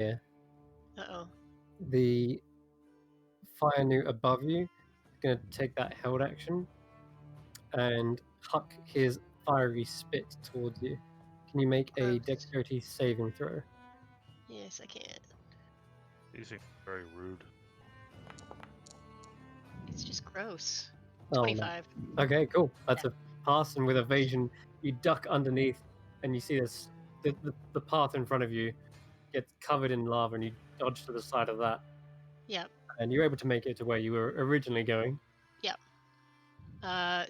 Uh-oh. The fire newt above you is going to take that held action and huck his fiery spit towards you. Can you make a Gross. dexterity saving throw? Yes, I can. You seem very rude. It's just gross. Oh, no. 25. Okay, cool. That's a pass, and with evasion, you duck underneath, and you see this the path in front of you gets covered in lava, and you dodge to the side of that. Yep. And you're able to make it to where you were originally going. Yep.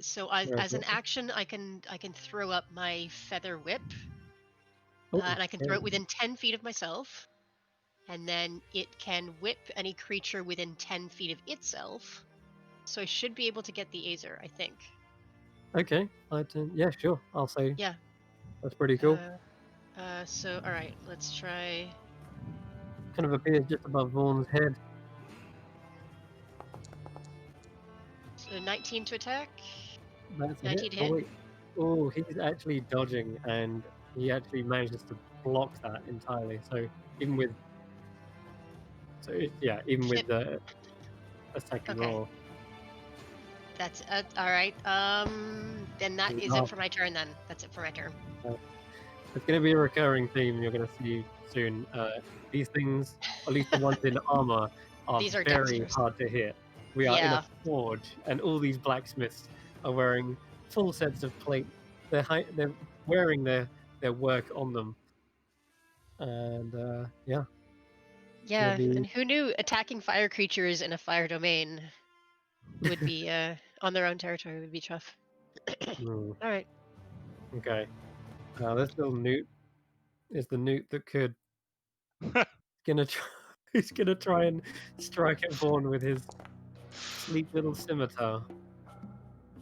So as an action, I can throw up my feather whip, and I can throw it within 10 feet of myself, and then it can whip any creature within 10 feet of itself. So I should be able to get the Azer, I think. Okay, yeah, sure. I'll say. Yeah. That's pretty cool. So all right, let's try. Kind of appears just above Vaughn's head. So 19 to attack. That's 19 to Oh, hit. wait. Oh, he's actually dodging, and he actually manages to block that entirely. So even with, even with the second roll. That's all right. Then that is it for my turn. Then that's it for my turn. It's going to be a recurring theme you're going to see soon. These things, at least the ones in armor, are very hard to hit. We are in a forge, and all these blacksmiths are wearing full sets of plate. They're wearing their work on them, and yeah. Yeah, and who knew attacking fire creatures in a fire domain would be on their own territory would be tough. All right. Okay. This little newt is the newt that could. He's gonna try and strike at Vaughn with his sleek little scimitar,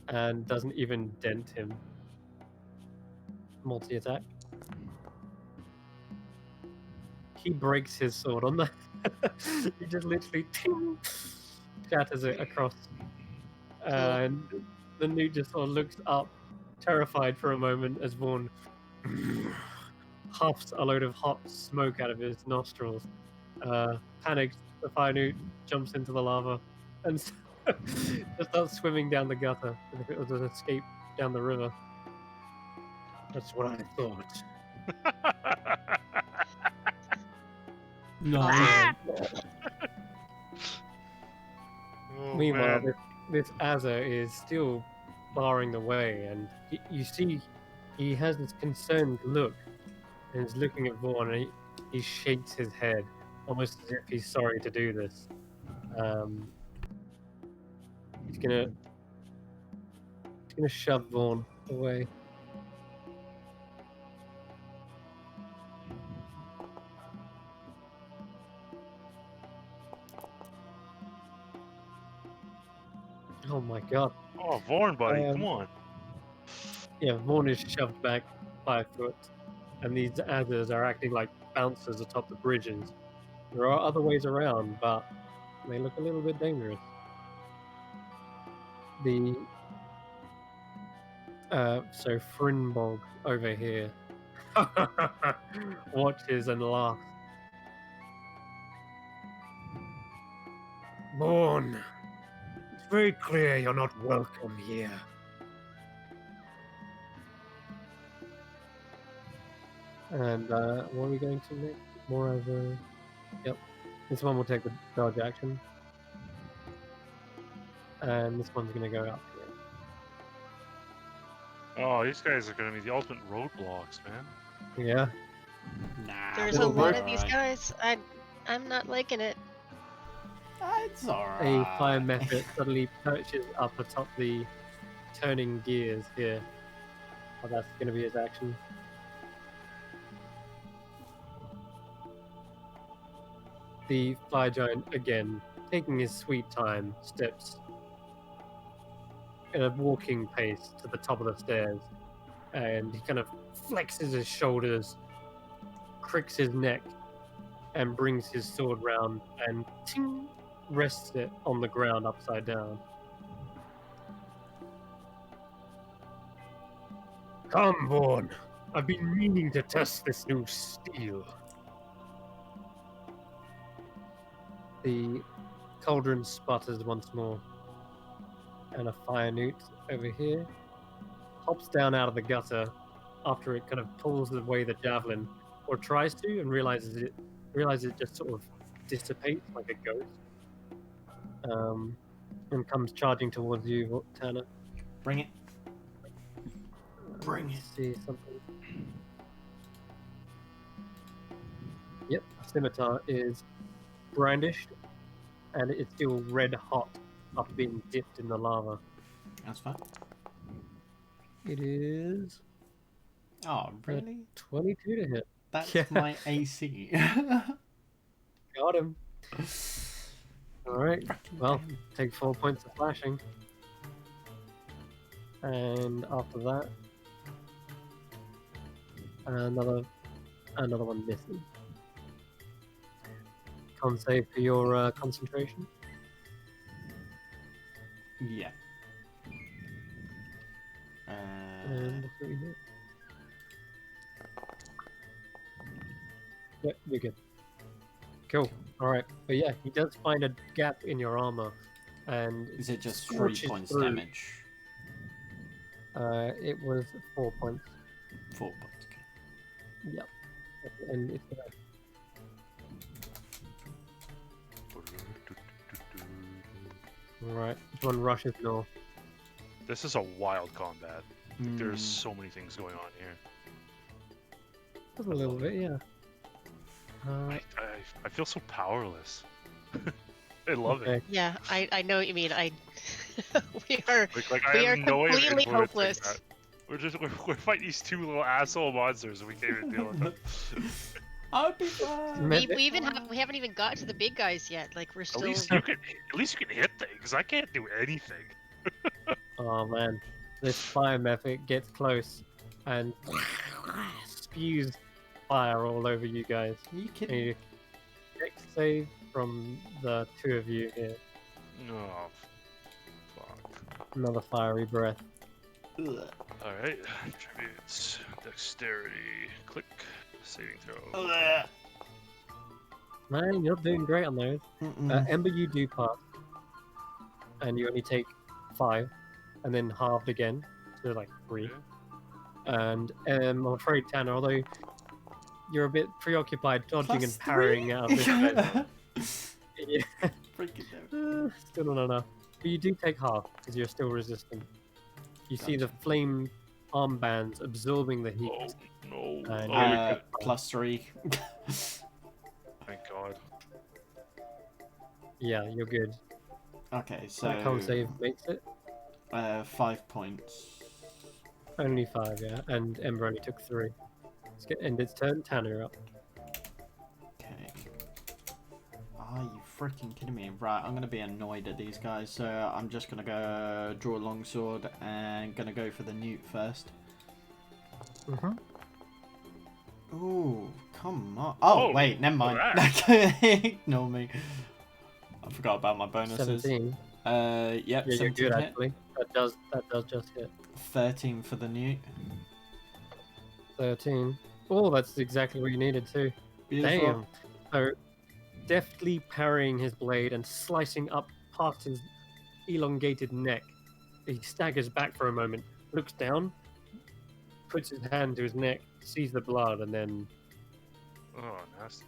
and doesn't even dent him. Multi-attack. He breaks his sword on that. He just literally shatters it across, and the newt just sort of looks up, terrified for a moment, as Vaughn huffs a load of hot smoke out of his nostrils. Panicked, the fire newt jumps into the lava and just starts swimming down the gutter as if it was an escape down the river. That's what I thought. No. Meanwhile, this Azza is still barring the way, and you see he has this concerned look and is looking at Vaughn, and he shakes his head, almost as if he's sorry to do this. He's gonna shove Vaughn away. Oh my god. Oh, Vaughn, buddy, come on. Yeah, Vaughn is shoved back 5 foot, and these Azzers are acting like bouncers atop the bridges. There are other ways around, but they look a little bit dangerous. So Frinbog over here watches and laughs. Vaughn, it's very clear you're not welcome here. And what are we going to next? More of a... Yep. This one will take the dodge action. And this one's going to go up here. Oh, these guys are going to be the ultimate roadblocks, man. Yeah. Nah. There's a lot of these guys. I'm not liking it. It's alright. A fire method suddenly perches up atop the turning gears here. Oh, that's going to be his action. The fire giant, again, taking his sweet time, steps at a walking pace to the top of the stairs, and he kind of flexes his shoulders, cricks his neck, and brings his sword round and ting, rests it on the ground upside down. Come, Vaughn. I've been meaning to test this new steel. The cauldron sputters once more, and a fire newt over here hops down out of the gutter after it kind of pulls away the javelin, or tries to, and realizes it just sort of dissipates like a ghost, and comes charging towards you, Tanner. Bring it. Bring it. See something. Yep, the scimitar is brandished, and it's still red hot after being dipped in the lava. That's fine. It is. Oh, really? 22 to hit. That's Yeah. my AC. Got him. Alright, well, take 4 points of slashing. And after that, another one missing. Con save for your concentration. Yeah. And what do we do? Yep, you're good. Cool. Alright, but yeah, he does find a gap in your armor, and is it just 3 scorches points through. damage? It was 4 points. 4 points. Okay. Yep. And it's Alright, this one rushes north. This is a wild combat. There's Mm. so many things going on here. Just a little bit, yeah. I feel so powerless. I love it. Yeah, I know what you mean. we are Like we I are have no way of completely influencing hopeless. that. We're fighting these two little asshole monsters, and we can't even deal with them. I'll be fine. We haven't even got to the big guys yet. Like we're At still. least you can hit things. I can't do anything. Oh man, this fire method gets close and spews fire all over you guys. Are you And kidding? you dex save from the two of you here. Oh, fuck. Another fiery breath. Ugh. Alright, attributes, dexterity, click, saving throw. Ugh. Man, you're doing great on those. Ember, you do pass, and you only take 5, and then halved again to like 3. Okay. And I'm afraid, Tanner, although you're a bit preoccupied dodging Plus and parrying 3? out of this guy, yeah, Freaking out. still not enough. But you do take half because you're still resistant. You see the flame armbands absorbing the heat. Oh no. And Oh, we good. Plus 3. Thank God. Yeah, you're good. Okay, so That con save makes it 5 points. only 5, yeah. And Ember only took 3. Let's get end its turn. Tanner up. Okay. Are you freaking kidding me? Right, I'm gonna be annoyed at these guys, so I'm just gonna go draw a longsword and gonna go for the newt first. Ooh, come on. Oh, wait, never mind. Ignore me. I forgot about my bonuses. 17. Yep, Yeah, you're 17 good hit. actually. That does just hit. 13 for the newt. 13. Oh, that's exactly what you needed too. Beautiful. Damn. So, deftly parrying his blade and slicing up past his elongated neck, he staggers back for a moment, looks down, puts his hand to his neck, sees the blood, and then Oh, nasty.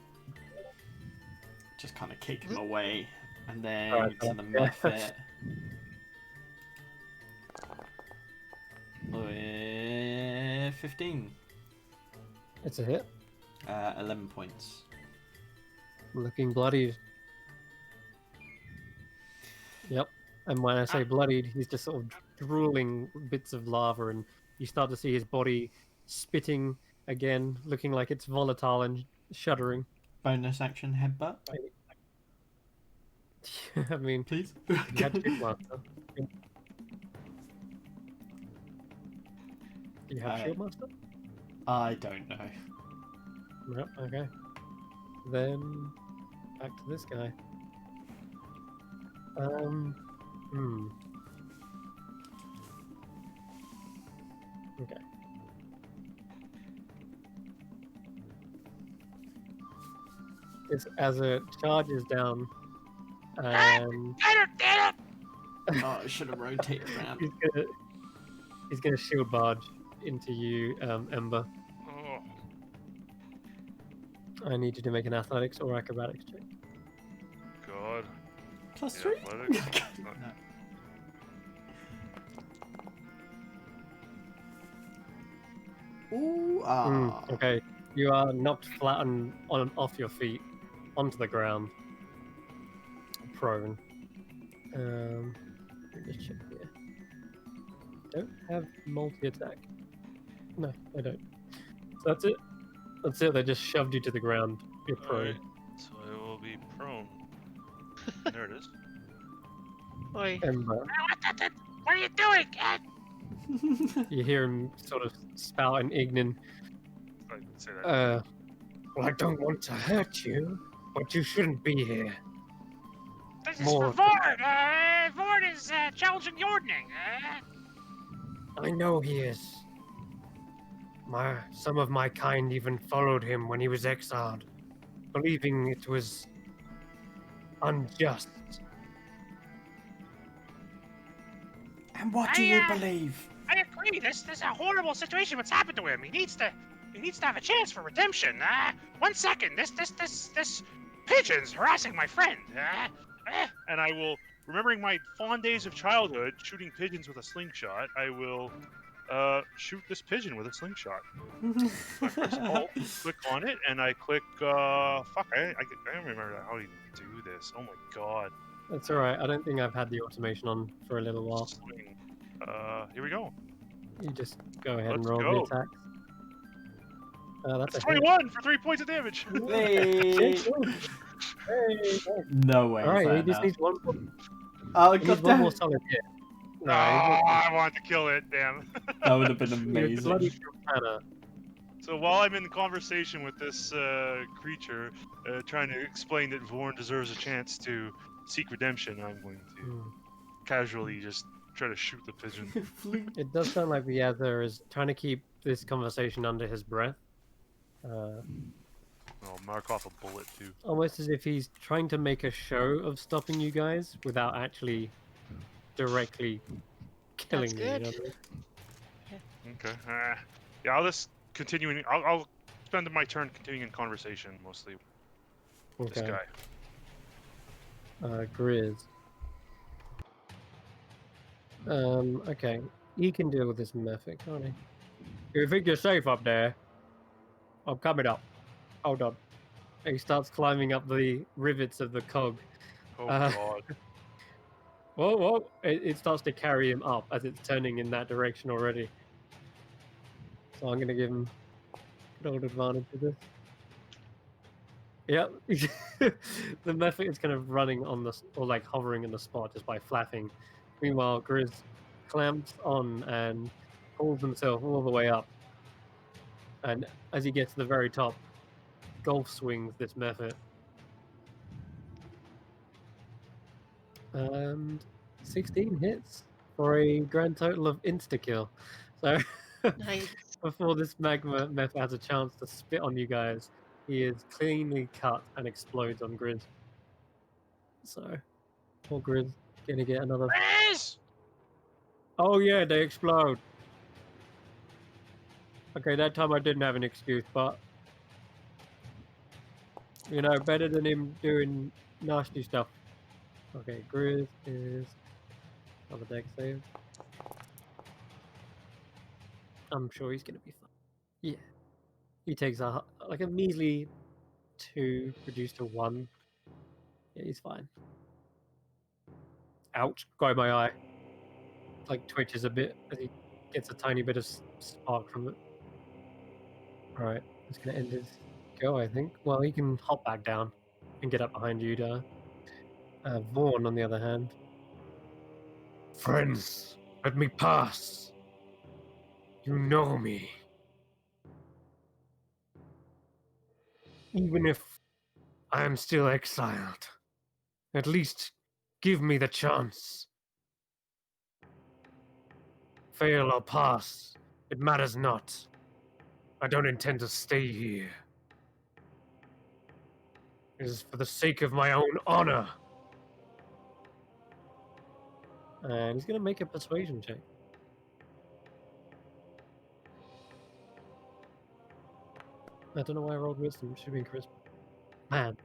Just kind of kick him away, and then Alright, to the yeah. method. 15. it's a hit. 11 points. Looking bloodied. Yep. And when I say bloodied, he's just sort of drooling bits of lava, and you start to see his body spitting again, looking like it's volatile and shuddering. Bonus action headbutt, I mean, please. you had Shieldmaster. Do you have Shieldmaster? I don't know. No, okay. Then back to this guy. Okay. As it charges down And Oh, I should have rotated around. he's gonna shield barge into you, Ember. Oh, I need you to make an athletics or acrobatics check. God. +3? Athletics? No. Ooh, ah. Okay, you are knocked flat off your feet onto the ground, prone. Let me just check here. Don't have multi-attack. No, I don't. So that's it. That's it. They just shoved you to the ground. You're prone. Alright, so I will be prone. There it is. Oi. Ember. What are you doing, Ed? You hear him sort of spout an Ignan. I can say that. Well, I don't want to hurt you, but you shouldn't be here. This is for Vord! Vord is challenging Jordaning. I know he is. Some of my kind even followed him when he was exiled, believing it was unjust. And what do you believe? I agree. This is a horrible situation. What's happened to him? He needs to have a chance for redemption. 1 second. This pigeon's harassing my friend. And I will, remembering my fond days of childhood, shooting pigeons with a slingshot. I will shoot this pigeon with a slingshot. I press Alt, click on it, and I click. Fuck! I don't remember how to do this. Oh my god. That's alright. I don't think I've had the automation on for a little while. Swing. Here we go. You just go ahead and Let's roll go. the attacks. That's It's a hit. 21 for 3 points of damage. Hey. No way. Alright, he just needs one more. Oh, He needs god one more damn. solid hit. No, I wanted to kill it. Damn. That would have been You're bloody amazing. Katana. So while I'm in conversation with this creature, trying to explain that Vorn deserves a chance to seek redemption, I'm going to casually just try to shoot the pigeon. It does sound like the other is trying to keep this conversation under his breath. I'll mark off a bullet too. Almost as if he's trying to make a show of stopping you guys without actually directly killing you. You know what I mean? Okay. Yeah, I'll just continue. I'll spend my turn continuing in conversation mostly. With this guy. Grizz. Okay. He can deal with this method, can't he? You think you're safe up there? I'm coming up. Hold on. And he starts climbing up the rivets of the cog. Oh god. Whoa, whoa. It starts to carry him up as it's turning in that direction already. So I'm going to give him good old advantage of this. Yep. The method is kind of running on the, or like hovering in the spot just by flapping. Meanwhile, Grizz clamps on and pulls himself all the way up. And as he gets to the very top, golf swings this method. And 16 hits for a grand total of insta-kill. So Nice. before this magma method has a chance to spit on you guys, he is cleanly cut and explodes on Grizz. So, poor Grizz gonna get another. Grizz! Oh yeah, they explode. Okay, that time I didn't have an excuse, but you know, better than him doing nasty stuff. Okay, Grizz is another deck save. I'm sure he's gonna be fine. Yeah, he takes a measly 2 reduced to 1. Yeah, he's fine. Ouch! Got in my eye. Like twitches a bit as he gets a tiny bit of spark from it. All right, it's gonna end his go, I think. Well, he can hop back down and get up behind you, Vaughn, on the other hand. Friends, let me pass. You know me. Even if I am still exiled, at least give me the chance. Fail or pass, it matters not. I don't intend to stay here. It is for the sake of my own honor And he's gonna make a persuasion check. I don't know why I rolled wisdom. It should be charisma. Man,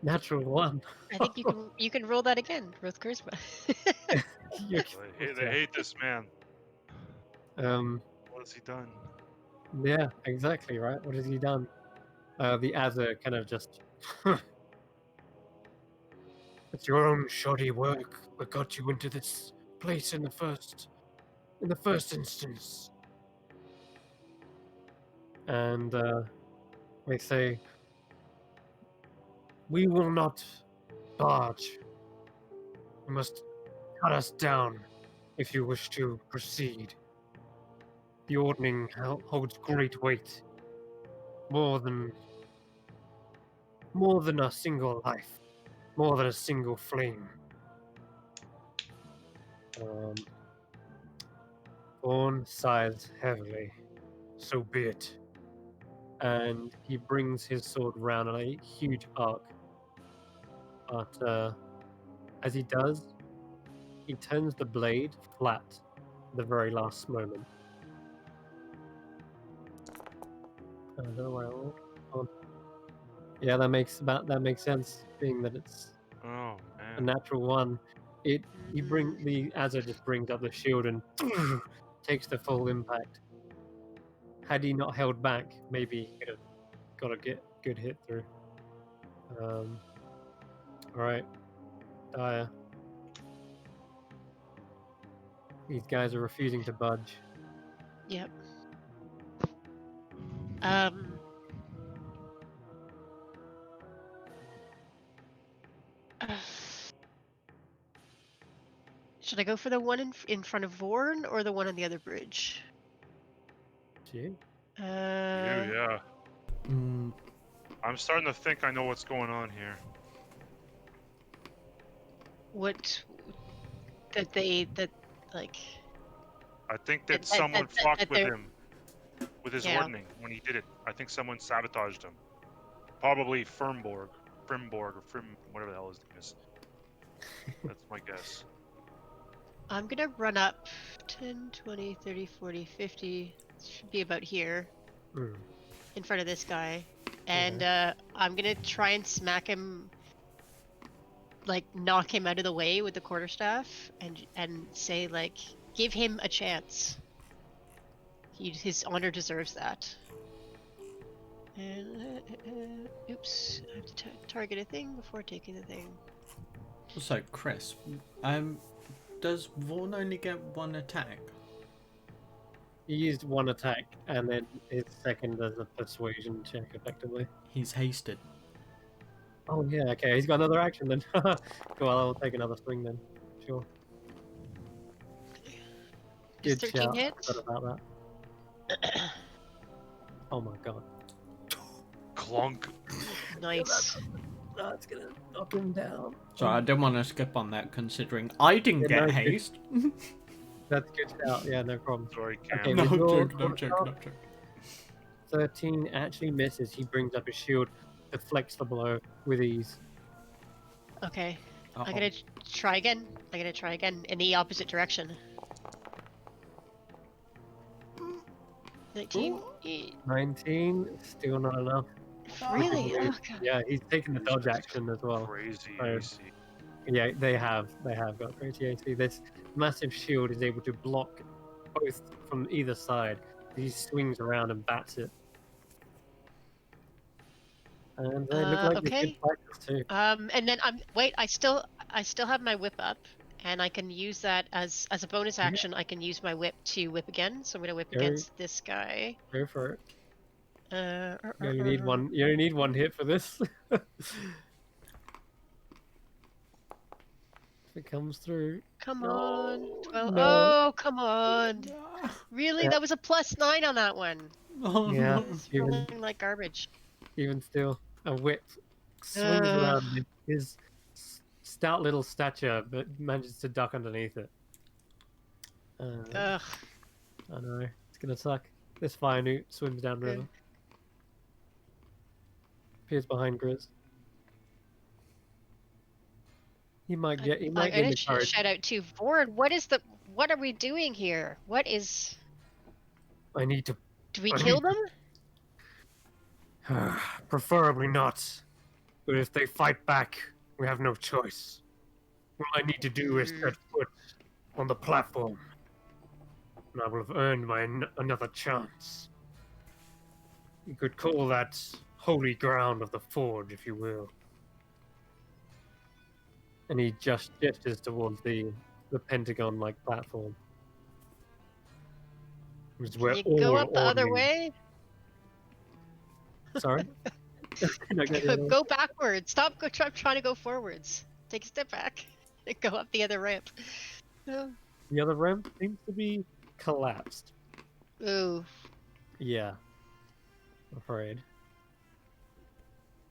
natural 1. I think you can roll that again with charisma. They hate this man. What has he done? Yeah, exactly, right? What has he done? The Azza kind of just... It's your own shoddy work that got you into this place in the first instance. And they say, we will not barge. You must cut us down if you wish to proceed. The ordning holds great weight, more than a single life, more than a single flame. Thorn sighs heavily. So be it. And he brings his sword round in a huge arc. But as he does, he turns the blade flat at the very last moment. I don't know where I rolled. Yeah, that makes sense, being that it's a natural 1. The Azza just brings up the shield and takes the full impact. Had he not held back, maybe he could have got a good hit through. Alright. Dire. These guys are refusing to budge. Yep. Should I go for the one in front of Vorn or the one on the other bridge? You? Yeah. I'm starting to think I know what's going on here. What? I think that someone fucked with him, with his ordning when he did it. I think someone sabotaged him. Probably Frimborg, or whatever the hell his name is. That's my guess. I'm gonna run up 10, 20, 30, 40, 50. Should be about here. In front of this guy. And I'm gonna try and smack him, like knock him out of the way with the quarterstaff and say, like, give him a chance. His honor deserves that. And oops, I have to target a thing before taking the thing. So, Chris, does Vaughn only get one attack? He used one attack, and then his second does a persuasion check, effectively. He's hasted. Oh yeah, okay, he's got another action then. Cool, I'll take another swing then. Sure. Good 13 hits? I forgot about that. Oh my god. Clunk. Nice. That's gonna knock him down. So I didn't want to skip on that, considering I didn't get haste. That's a good shout. Yeah, no problem. Sorry, Cam. Okay, no joke. 13 actually misses. He brings up his shield, deflects the blow with ease. Okay. I'm gonna try again. In the opposite direction. 19. 19, still not enough. Really? Oh, yeah, he's taken the dodge action as well. Crazy AC. Yeah, they have got crazy AC. This massive shield is able to block both from either side. He swings around and bats it. And they look like good fighters too. And then I still have my whip up, and I can use that as a bonus action. I can use my whip to whip again. So I'm gonna whip against this guy. Go for it. You only need one. You only need one hit for this. If it comes through. Come on. 12. No. Oh, come on. Really? That was a +9 on that one. Yeah. Rolling like garbage. Even still, a whip swings around his stout little stature, but manages to duck underneath it. Ugh. I know. It's gonna suck. This fire newt swims down river. Appears behind Grizz. He might get I'm gonna the courage. shout out to Vord. What are we doing here? What is? I need to. Do we kill them? Preferably not. But if they fight back, we have no choice. All I need to do is set foot on the platform, and I will have earned my another chance. You could call that holy ground of the forge, if you will. And he just gestures towards the pentagon-like platform. Which is where Can you go up the other ordering... way? Sorry? Go backwards. Stop trying to go forwards. Take a step back and go up the other ramp. The other ramp seems to be collapsed. Ooh. Yeah. I'm afraid.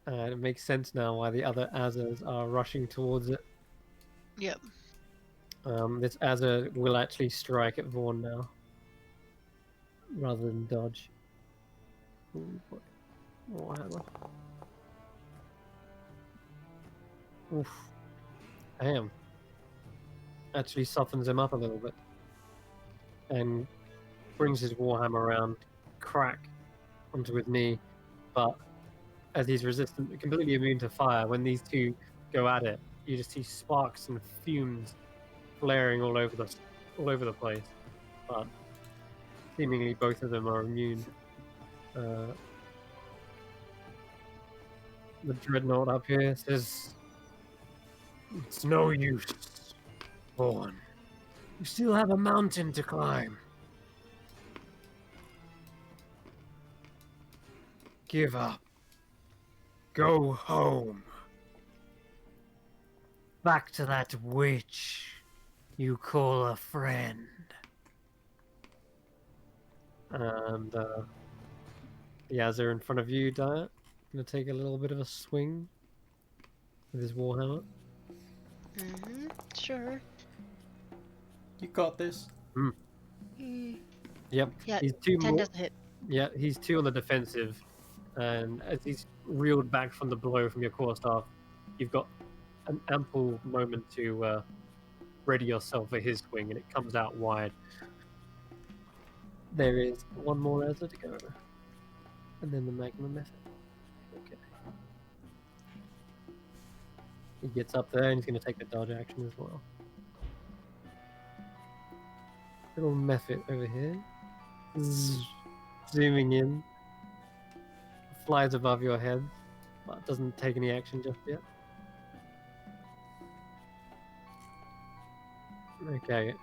It makes sense now why the other Azers are rushing towards it. Yep. This Azer will actually strike at Vaughn now, rather than dodge. Warhammer. Oof. Damn. Actually softens him up a little bit. And brings his Warhammer around, crack, onto his knee. But as he's resistant, completely immune to fire, when these two go at it, you just see sparks and fumes flaring all over the place. But seemingly both of them are immune. The dreadnought up here says, "It's no use, Vaughn. You still have a mountain to climb. Give up. Go home. Back to that witch you call a friend." And the Azer in front of you, Diet, gonna take a little bit of a swing with his warhammer. Sure. You got this. Yep. Yeah. He's 2 10 more. doesn't hit. Yeah, he's 2 on the defensive, and as he's reeled back from the blow from your quarterstaff, you've got an ample moment to ready yourself for his swing, and it comes out wide. There is 1 more Ezra to go, and then the Magnum method. Okay. He gets up there, and he's going to take the dodge action as well. Little method over here. Zooming in. Flies above your head, but doesn't take any action just yet. Okay,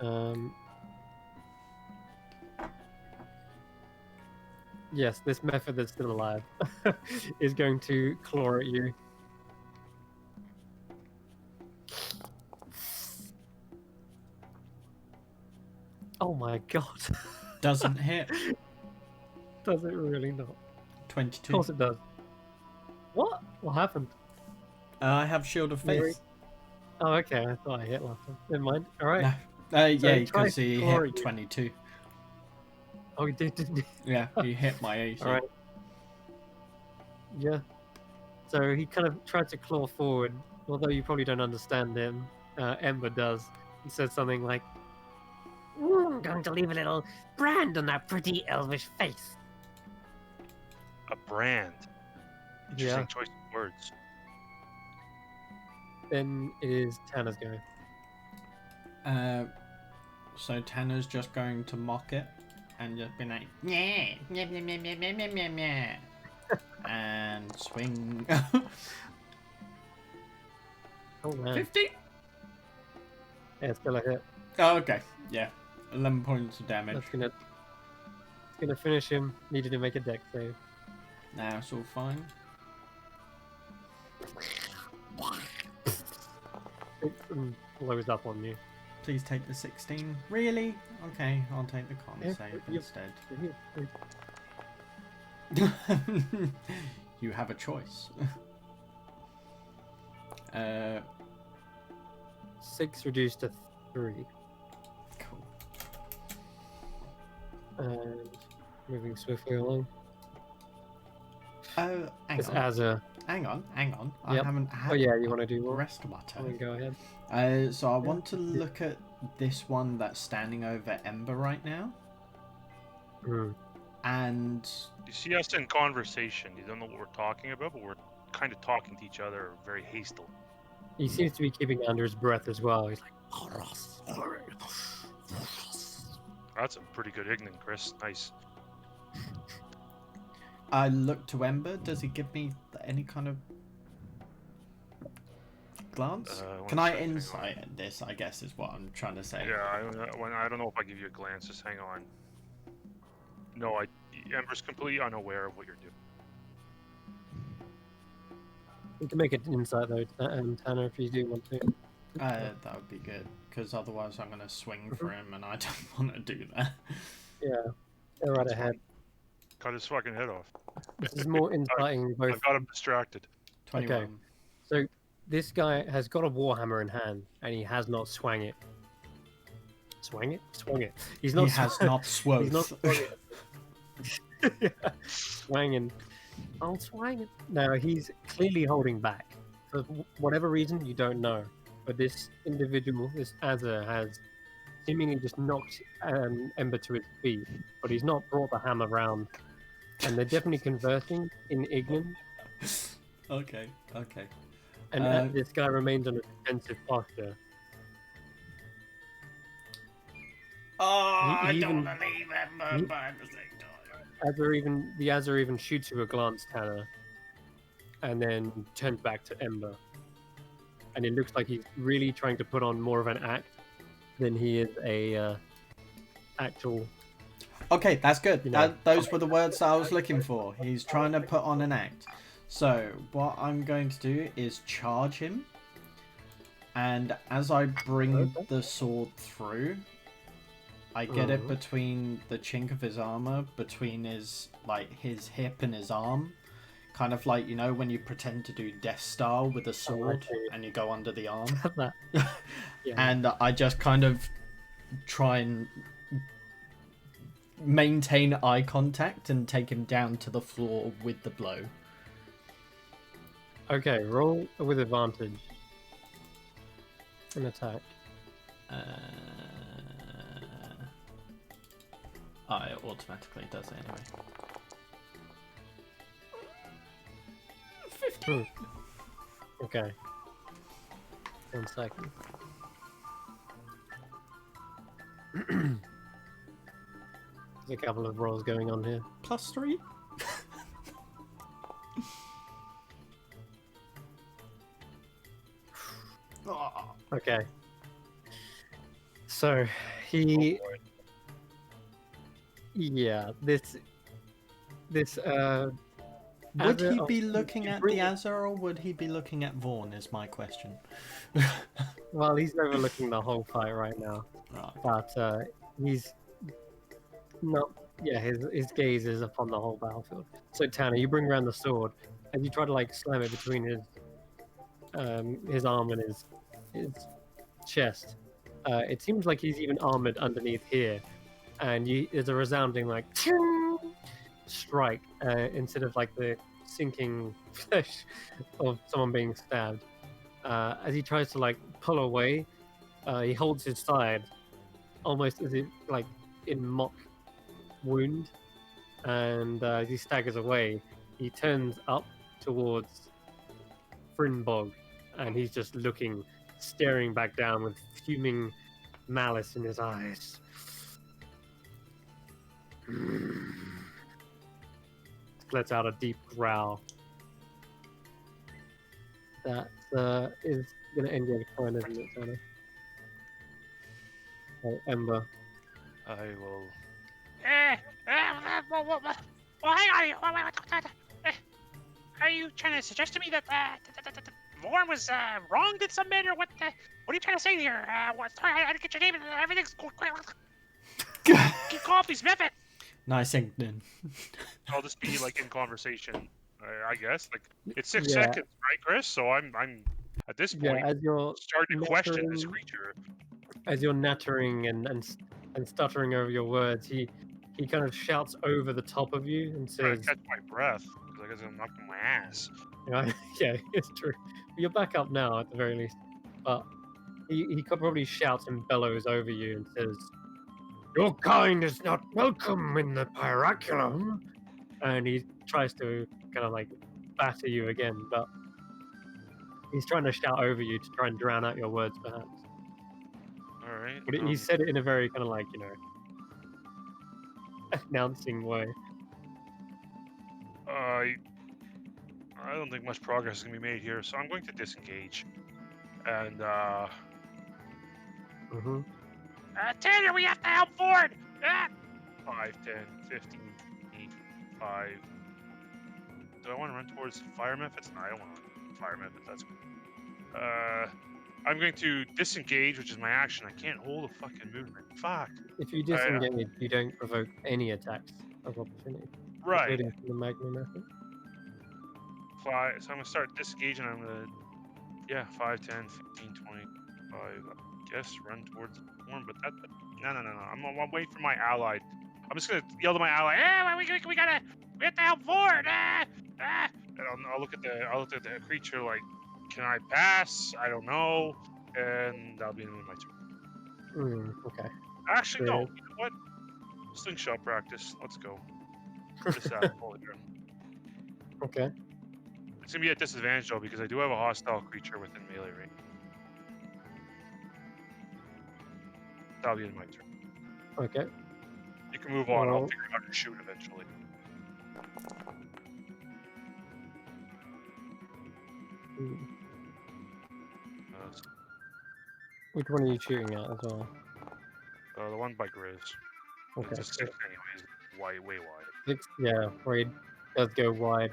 yes, this method that's still alive is going to claw at you. Oh my god. Doesn't hit. Does it really not? 22. Of course it does. What? What happened? I have Shield of Faith. Oh, okay. I thought I hit last time. Never mind. Alright. No. Yeah, because he hit 22. Oh, he did, didn't he? Yeah, he hit my AC. Alright. Yeah. So he kind of tried to claw forward, although you probably don't understand him. Ember does. He says something like, "I'm going to leave a little brand on that pretty elvish face." A brand. Interesting choice of words. Then it is Tanner's go. So Tanner's just going to mock it and just be like, yeah, and swing. Oh man. 50? Yeah, it's still a hit. Oh, okay. Yeah. 11 points of damage. That's gonna finish him. Needed to make a dex save. Nah, it's all fine. It blows up on you. Please take the 16. Really? Okay, I'll take the con save instead. You have a choice. 6 reduced to 3. Cool. And moving swiftly along. Oh, hang This on. Azza hang on. I Yep. haven't had. Oh yeah, you want to do the what? rest of my turn. Go ahead. So I want to look at this one that's standing over Ember right now. And you see us in conversation. You don't know what we're talking about, but we're kind of talking to each other very hastily. He seems to be keeping it under his breath as well. He's like, that's a pretty good Ignan, Chris. Nice. I look to Ember. Does he give me any kind of glance? Can I insight this? I guess is what I'm trying to say. Yeah, I don't know if I give you a glance. Just hang on. No, Ember's completely unaware of what you're doing. You can make an insight though, Tanner, if you do want to. That would be good, because otherwise I'm going to swing for him, and I don't want to do that. Yeah, go right ahead. Cut his fucking head off. This is more inciting both. I've got him distracted. 21. Okay, so this guy has got a warhammer in hand, and he has not swung it. Swung it? Swung it. He's not. He has not swung. He's not swung it. Swanging. I'll swang it. No, he's clearly holding back. For whatever reason, you don't know. But this individual, this Azza, has seemingly just knocked Ember to his feet. But he's not brought the hammer round. And they're definitely conversing in Ignan. Okay. And this guy remains on a defensive posture. Oh, He I even- don't want to leave Ember, but at the same time. The Azza even shoots you a glance, Tanner, and then turns back to Ember. And it looks like he's really trying to put on more of an act than he is a actual. Okay, that's good. You know. Those were the words that I was looking for. He's trying to put on an act. So what I'm going to do is charge him, and as I bring the sword through, I get it between the chink of his armor, between his hip and his arm. Kind of like, you know, when you pretend to do Death Star with a sword and you go under the arm. Yeah. And I just kind of try and maintain eye contact and take him down to the floor with the blow. Okay, roll with advantage. An attack. It automatically does it anyway. 15. Okay. 1 second. There's a couple of rolls going on here. +3? Okay. So he, this. Would he be looking at the Azza, or would he be looking at Vaughn? Is my question. Well, he's overlooking the whole fight right now, but he's not. Yeah, his gaze is upon the whole battlefield. So Tanner, you bring around the sword, and you try to like slam it between his arm and his chest. It seems like he's even armored underneath here, and there's a resounding like strike instead of like the sinking flesh of someone being stabbed. As he tries to like pull away, he holds his side almost as if like in mock wound, and as he staggers away, he turns up towards Frinbog, and he's just looking, staring back down with fuming malice in his eyes. Lets out a deep growl. That is going to end your turn, isn't it, Tanner? Oh, Ember. I will. Well, hang on. Are you trying to suggest to me that Vorn was wronged in some manner? What are you trying to say here? Sorry, I didn't get your name and everything's keep off these methods. Nice, Ignan. I'll just be like in conversation, I guess. Like it's 6 seconds, right, Chris? So I'm at this point as you're starting to question this creature. As you're nattering and stuttering over your words, he kind of shouts over the top of you and I'm trying says, to catch my breath because I guess I'm knocking my ass. Yeah, it's true. You're back up now at the very least. But he probably shouts and bellows over you and says, "Your kind is not welcome in the Pyraculum." And he tries to kind of like batter you again, but he's trying to shout over you to try and drown out your words, perhaps. All right. But he said it in a very kind of like, announcing way. I don't think much progress is going to be made here, so I'm going to disengage. And, Tanner, we have to help Ford! 5, 10, 15, 5. Do I want to run towards fire methods? No, I don't want to run fire methods. That's cool. I'm going to disengage, which is my action. I can't hold a fucking movement. Fuck. If you disengage, you don't provoke any attacks of opportunity. Right. Including the Magnum method. So I'm going to start disengaging. I'm going to, 5, 10, 15, 25. I guess run towards the form, but no. I'm waiting for my allied. I'm just going to yell to my ally, we have to help Ford! And I'll look at the creature like, can I pass? I don't know. And that'll be the end of my turn. Okay. Actually, no. You know what? Slingshot practice. Let's go. Okay. It's going to be at disadvantage, though, because I do have a hostile creature within melee range. That'll be the end of my turn. Okay. You can move on. I'll figure out how to shoot eventually. Which one are you shooting at as well? The one by Grizz. Okay. It's a 6 anyways. Way wide. 6, yeah, Raid does go wide.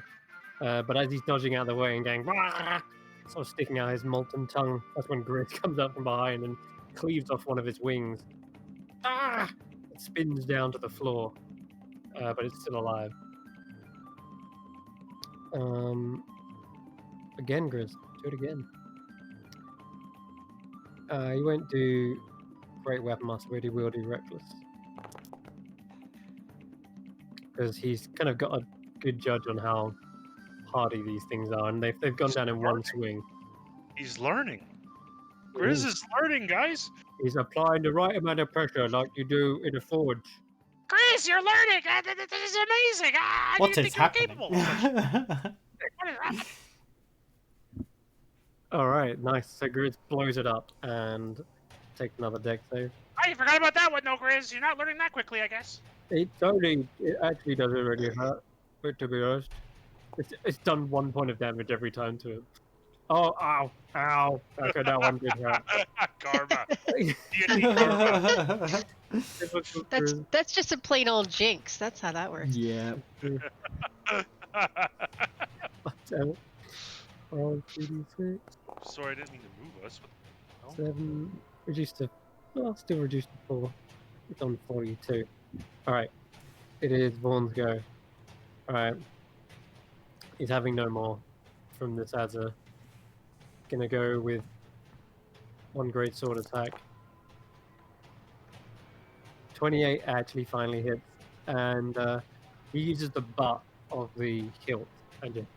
But as he's dodging out of the way and going, sort of sticking out his molten tongue, that's when Grizz comes up from behind and cleaves off one of his wings. It spins down to the floor, but it's still alive. Again, Grizz, do it again. You won't do Great Weapon Master, but he will do Reckless. Because he's kind of got a good judge on how hardy these things are, and they've gone down in one swing. He's learning. Grizz is learning, guys. He's applying the right amount of pressure like you do in a forge. Grizz, you're learning! This is amazing! What is happening? What is happening? Alright, nice. So Grizz blows it up and takes another deck save. I forgot about that one, though, Grizz. You're not learning that quickly, I guess. It actually doesn't really hurt, but to be honest. It's done 1 point of damage every time to him. Oh, ow. Okay, that one did hurt. Karma. Karma. That's just a plain old jinx. That's how that works. Yeah. Damn it. 5, 3d6. Sorry, I didn't mean to move us. 7, reduced to, still reduced to 4. It's on 42. Alright, it is Vaughn's go. Alright, he's having no more from this Azza. Gonna go with 1 great sword attack. 28 actually finally hits, and he uses the butt of the hilt and just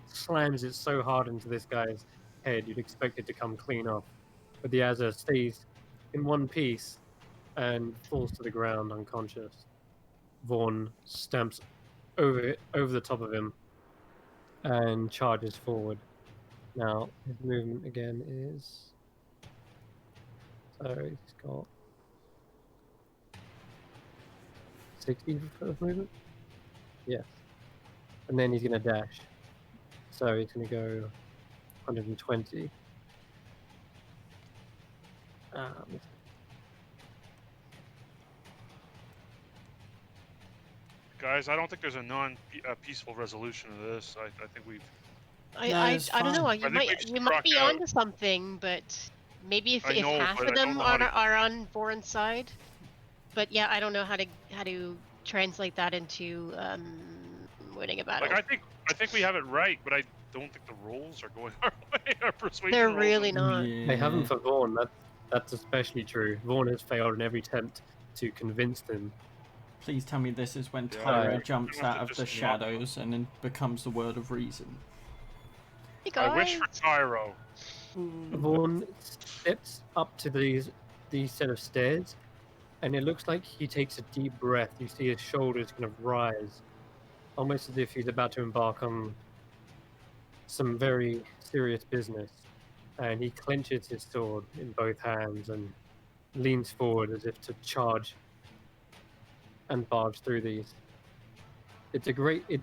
slams it so hard into this guy's head you'd expect it to come clean off. But the Azza stays in one piece and falls to the ground unconscious. Vaughn stamps over the top of him and charges forward. Now his movement again is, so he's got 60 foot of movement. Yes, and then he's gonna dash. So he's gonna go 120. Guys, I don't think there's a peaceful resolution of this. I think we've. I don't know. You might be onto something, but maybe if half of them are on Voron's side. But yeah, I don't know how to translate that into winning a battle. Like I think we have it right, but I don't think the rolls are going our way. Our persuasion. They're really not. Yeah. They haven't for Vaughn. That's especially true. Vaughn has failed in every attempt to convince them. Please tell me this is when Tyra jumps out of the shadows and then becomes the word of reason. Hey guys. I wish for gyro. Vaughn steps up to these set of stairs, and it looks like he takes a deep breath. You see his shoulders kind of rise, almost as if he's about to embark on some very serious business. And he clenches his sword in both hands and leans forward as if to charge and barge through these. It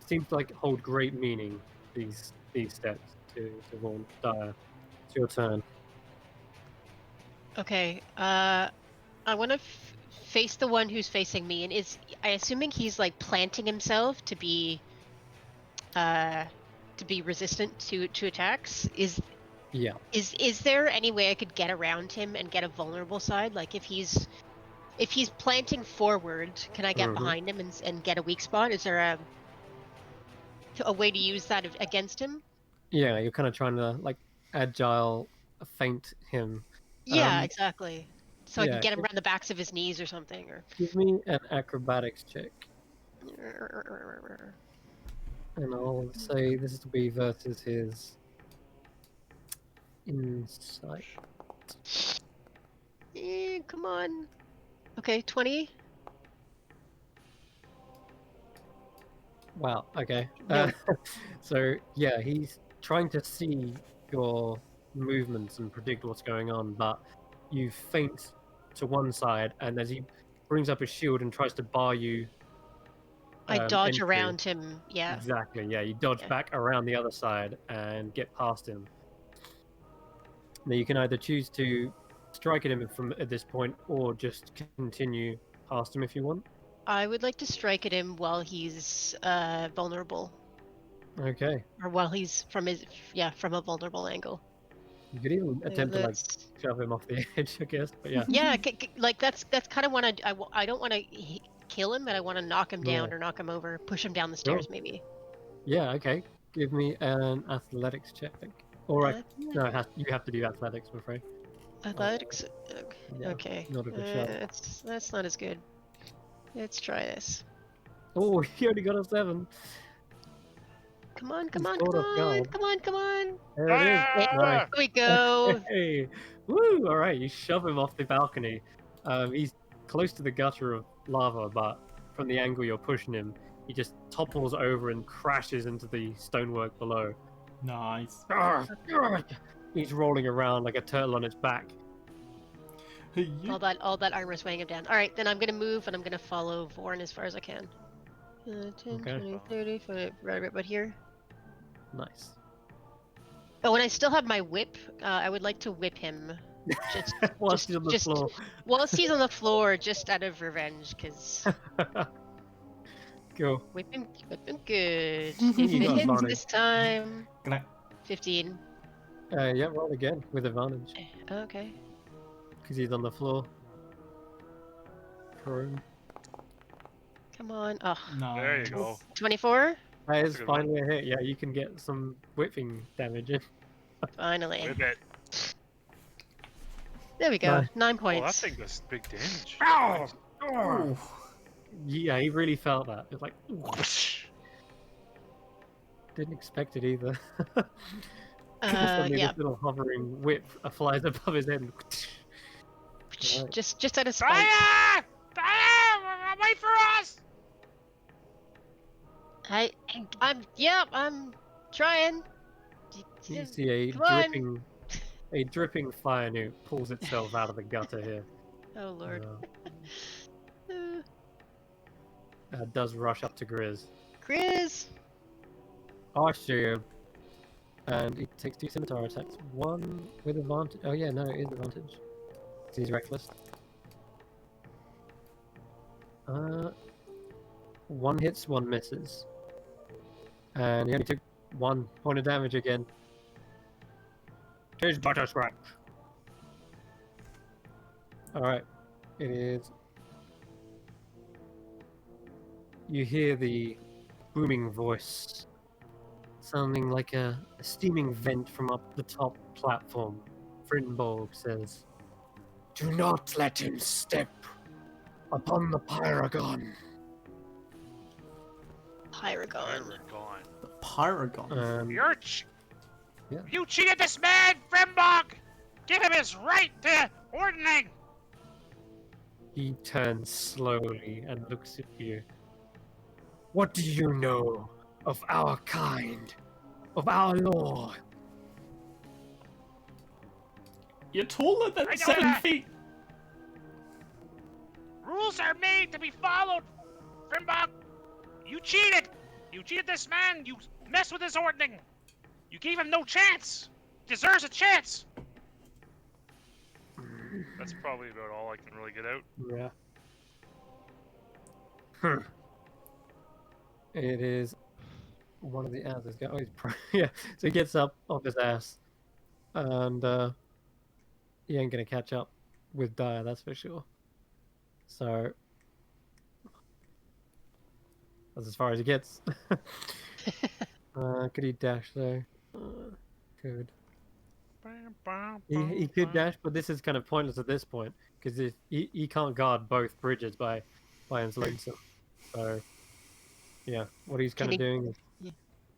seems like hold great meaning, these steps to Vaughn Dyer. It's your turn. Okay. I want to face the one who's facing me, and I assuming he's like planting himself to be resistant to attacks. Is there any way I could get around him and get a vulnerable side? Like if he's planting forward, can I get behind him and get a weak spot? Is there a way to use that against him? Yeah, you're kind of trying to like agile feint him. Yeah, exactly. So I can get him around the backs of his knees or something. Or give me an acrobatics check. And I'll say this is to be versus his insight. Come on. Okay, 20. Wow, okay. No. So, yeah, he's trying to see your movements and predict what's going on, but you feint to one side, and as he brings up his shield and tries to bar you... I dodge around him, yeah. Exactly, yeah. You dodge back around the other side and get past him. Now, you can either choose to strike at him at this point, or just continue past him if you want. I would like to strike at him while he's vulnerable. Okay. Or while he's from a vulnerable angle. You could even attempt to like shove him off the edge, I guess. But yeah. Yeah, like that's kind of what I don't want to kill him, but I want to knock him down or knock him over, push him down the stairs, maybe. Yeah. Okay. Give me an athletics check. Or no, you have to do athletics, I'm afraid. Athletics. Okay. Not a good shot. That's not as good. Let's try this. Oh, he only got a 7. Come on. There it is. There we go. Hey. Woo! All right, you shove him off the balcony. He's close to the gutter of lava, but from the angle you're pushing him, he just topples over and crashes into the stonework below. Nice. He's rolling around like a turtle on its back. All that armor's weighing him down. All right, then I'm gonna move and I'm gonna follow Vorn as far as I can. 10, 20, 30, right about here. Nice. Oh, and I still have my whip. I would like to whip him. Whilst he's on the floor. Whilst he's on the floor, just out of revenge, because... Go. Whip him good. If it hits this time... 15. Yeah, roll again, with advantage. Okay. Because he's on the floor. Prone. Come on. Oh. No. There you go. 24? That is finally a hit. Yeah, you can get some whipping damage in. Finally. Whip it. There we go. 9 points. Oh, that thing does big damage. Ow! Oh. Yeah, he really felt that. It's like... Didn't expect it either. Suddenly this little hovering whip flies above his head. Right. Just out of spite. Fire! Fire! Wait for us! I'm trying. You see a dripping fire newt pulls itself out of the gutter here. Oh lord. Does rush up to Grizz. Grizz! I see him. And he takes 2 scimitar attacks. 1 with advantage. Oh yeah, no, it is advantage. He's reckless. 1 hits, 1 misses. And he only took 1 point of damage again. Tis but a scratch. Alright. It is... You hear the booming voice, sounding like a steaming vent from up the top platform. Frittenborg says, "Do not let him step upon the Pyragon." Pyragon. Pyragon. Yeah. You cheated this man, Frimbog! Give him his right to ordning! He turns slowly and looks at you. What do you know of our kind? Of our law? You're taller than I know 7 that. feet. Rules are made to be followed, Frimbog! You cheated! You cheated this man! You messed with his ordning! You gave him no chance! He deserves a chance! That's probably about all I can really get out. Yeah. It is one of the others. Oh, yeah. So he gets up off his ass, and he ain't gonna catch up with Dyer, that's for sure. So that's as far as he gets. Could he dash though? Could. He could dash, but this is kind of pointless at this point because he can't guard both bridges by himself. So yeah, what he's kind of doing is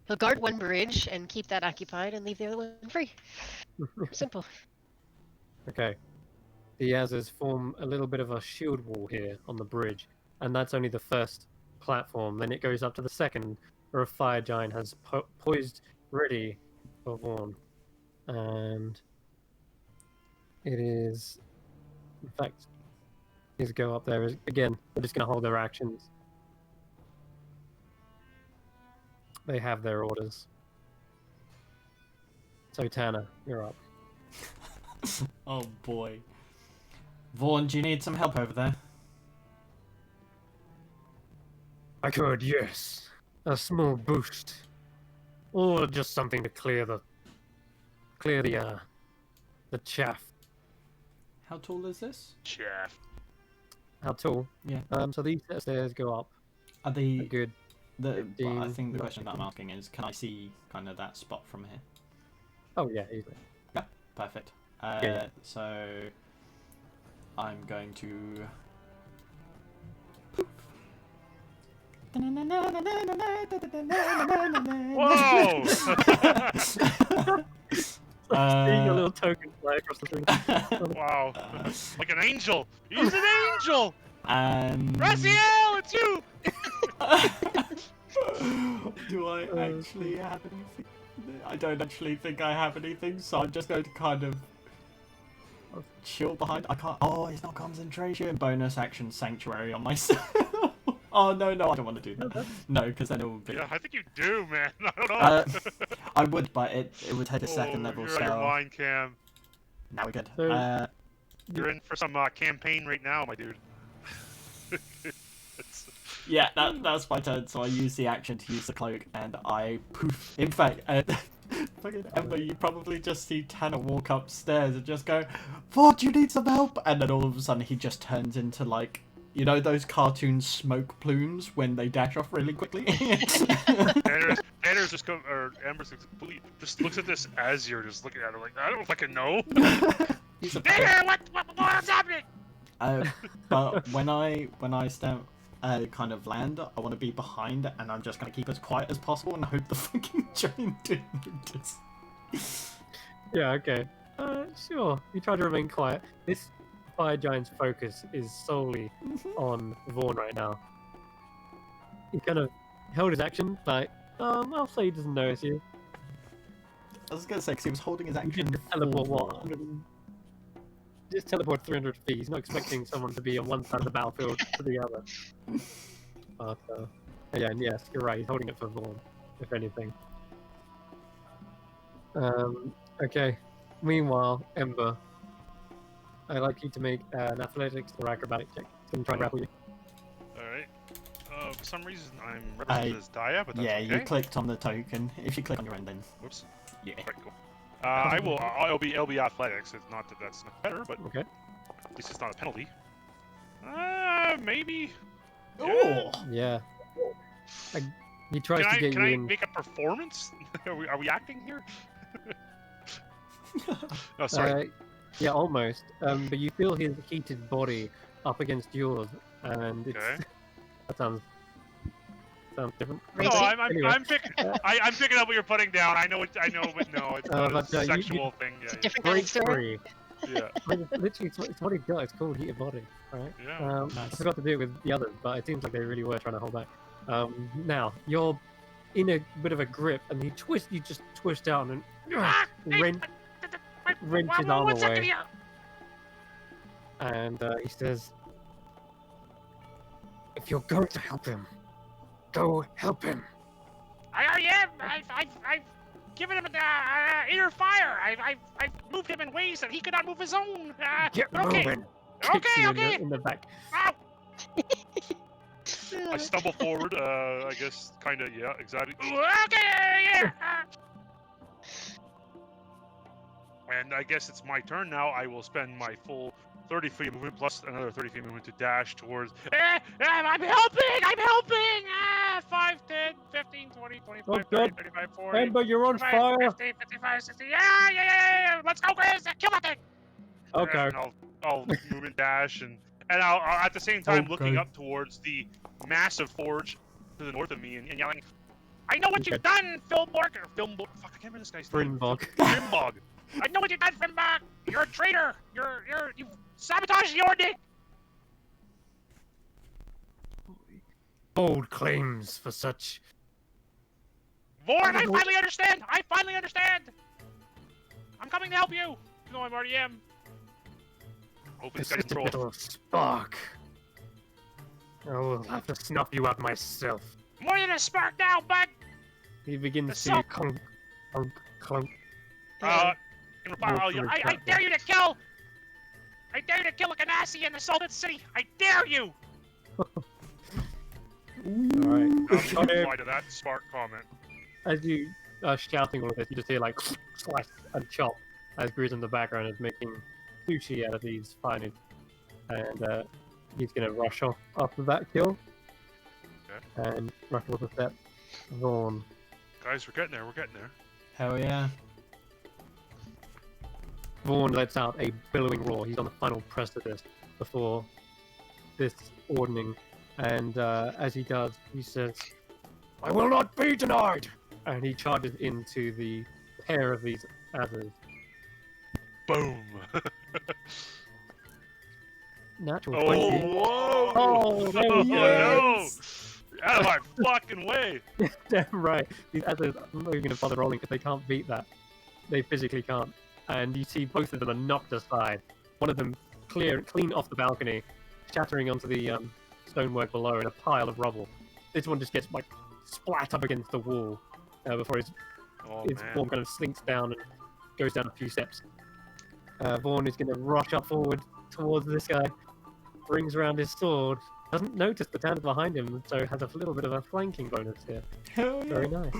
he'll guard one bridge and keep that occupied and leave the other one free. Simple. Okay. The Yazers form a little bit of a shield wall here on the bridge, and that's only the first platform. Then it goes up to the second, where a fire giant has poised ready for Vaughn. And it is, in fact, his go up there is, again, they're just going to hold their actions. They have their orders. So Tanner, you're up. Oh boy. Vaughn, do you need some help over there? I could, yes. A small boost. Or just something to clear the chaff. How tall is this? Chaff. How tall? Yeah. So these stairs go up. Are they A good well, I 15, think the question that I'm asking is, can I see kind of that spot from here? Oh yeah, easily. Yeah, perfect. Yeah. So I'm going to. Whoa! Seeing a little token fly across the screen. Wow. Like an angel! He's an angel! And Raziel, it's you! do I actually have anything? I don't actually think I have anything, so I'm just going to kind of chill behind. I can't. Oh, it's not concentration. Bonus action sanctuary on myself. Oh no, I don't want to do that. No, because then it would be. Yeah, I think you do, man. I don't know. I would, but it would take a second level You're spell. on your mind cam. Now we're good. So- You're in for some campaign right now, my dude. Yeah, that's my turn. So I use the action to use the cloak, and I poof. In fact, fucking Ember, you probably just see Tanner walk upstairs and just go, "What? You need some help?" And then all of a sudden, he just turns into like, you know, those cartoon smoke plumes when they dash off really quickly. Tanner's just come, or Ember's just looks at this as you're just looking at her like, I don't fucking know. He's a Tanner, what's happening? But when I stand, kind of land, I want to be behind, and I'm just gonna keep as quiet as possible and hope the fucking giant didn't notice. Yeah, okay. Sure. You try to remain quiet. This fire giant's focus is solely on Vaughn right now. He kind of held his action, like, I'll say he doesn't notice you. I was gonna say, because he was holding his You action. can teleport what? Just teleport 300 feet. He's not expecting someone to be on one side of the battlefield to the other. But, yeah, and yes, you're right. He's holding it for Vaughn, if anything. Okay. Meanwhile, Ember, I'd like you to make an athletics or acrobatic check. So I'm trying to grapple you. Alright. For some reason, I'm represented as Daya, but that's Yeah, okay. you clicked on the token. If you click on your end, then. Whoops. Yeah. Alright, cool. It'll be athletics. It's not that that's not better, but Okay. at least it's not a penalty. Maybe. Oh! Yeah. He tries to get Can you I in. make a performance? Are we acting here? Oh, sorry. Yeah, almost. But you feel his heated body up against yours, and it's, Okay. that sounds sounds different. No, I'm picking up what you're putting down. I know, but no, it's not a sexual thing. It's a different kind of story. Yeah. I mean, literally, it's what he got. It's called Heated Body, right? Yeah. I forgot to do it with the others, but it seems like they really were trying to hold back. Now you're in a bit of a grip, and you just twist out and wrench his arm away. And he says, "If you're going to help him, go help him." I already am. I've given him inner fire. I've moved him in ways that he could not move his own. Get okay. moving. Okay. In the back. Ow. I stumble forward. I guess, kind of. Yeah, exactly. Okay. Yeah. And I guess it's my turn now. I will spend my full 30 feet of movement plus another 30 feet of movement to dash towards. I'm helping! 5, 10, 15, 20, 25, 30, 35, 40. Amber, you're on 55, fire! 50, 55, 60. Yeah! Let's go, Chris! Kill that thing! Okay. And I'll move and dash, and I'll at the same time looking up towards the massive forge to the north of me and yelling, I know what you've done, Filmbog! Fuck, I can't remember this guy's name. Frimbog. I know what you've done, Filmbog! You're a traitor! You sabotaged the Ordnance! Bold claims for such. Vorn, I finally understand! I'm coming to help you! You know I already am. Hope this It's guy's just a control. little spark. I will have to snuff you out myself. More than a spark now, bud! He begins The to clunk, clunk, clunk. I dare you to kill! I dare you to kill a Ganassi in the Salted City! I dare you! Alright. I'll reply to that spark comment. As you are shouting all of this, you just hear like slice and chop as Breeze in the background is making sushi out of these finest. And he's gonna rush off after that kill. Okay. And rush off a step. Vaughn. Guys, we're getting there. Hell yeah. Vaughn lets out a billowing roar. He's on the final precipice before this ordning. And as he does, he says, "I will not be denied!" And he charges into the pair of these others. Boom! Natural 20. Whoa! Oh, there we go. No! Out of my fucking way! Damn right. These others, I'm not even going to bother rolling because they can't beat that. They physically can't. And you see both of them are knocked aside. One of them clean off the balcony, shattering onto the stonework below in a pile of rubble. This one just gets like splat up against the wall before his form kind of slinks down and goes down a few steps. Vaughn is going to rush up forward towards this guy, brings around his sword, doesn't notice the town behind him, so has a little bit of a flanking bonus here. Hell yeah. Very nice.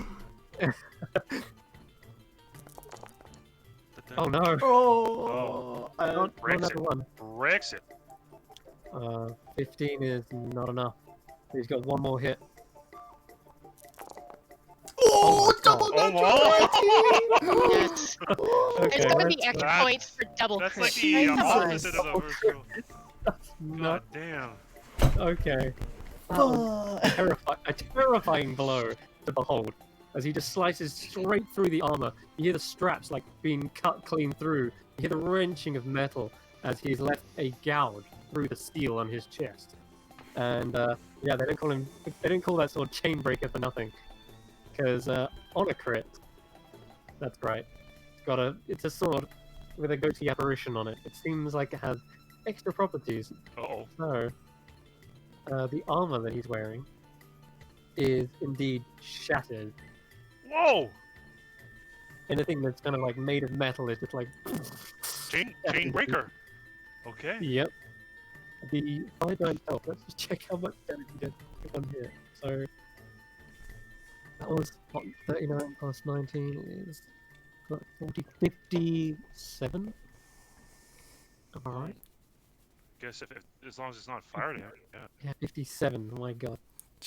Oh no! Oh! Another one. Brexit. 15 is not enough. He's got one more hit. Oh, double Oh, Yes. There's gonna be extra points for double That's crit. like the opposite of the first roll. That's God not damn. okay. A terrifying blow to behold, as he just slices straight through the armor. You hear the straps like being cut clean through. You hear the wrenching of metal as he's left a gouge through the steel on his chest. And yeah, they didn't call that sword Chainbreaker for nothing, because on a crit, that's right. It's a sword with a goatee apparition on it. It seems like it has extra properties. Uh-oh. So, the armor that he's wearing is indeed shattered. Whoa! Anything that's kind of like made of metal is just like Chainbreaker. Okay. Yep. The fiber itself. Let's just check how much damage he did on here. So that was what, 39 plus 19 is 40, 57. Am I right? Guess if as long as it's not fire damage. Yeah. Yeah, 57. Oh my god.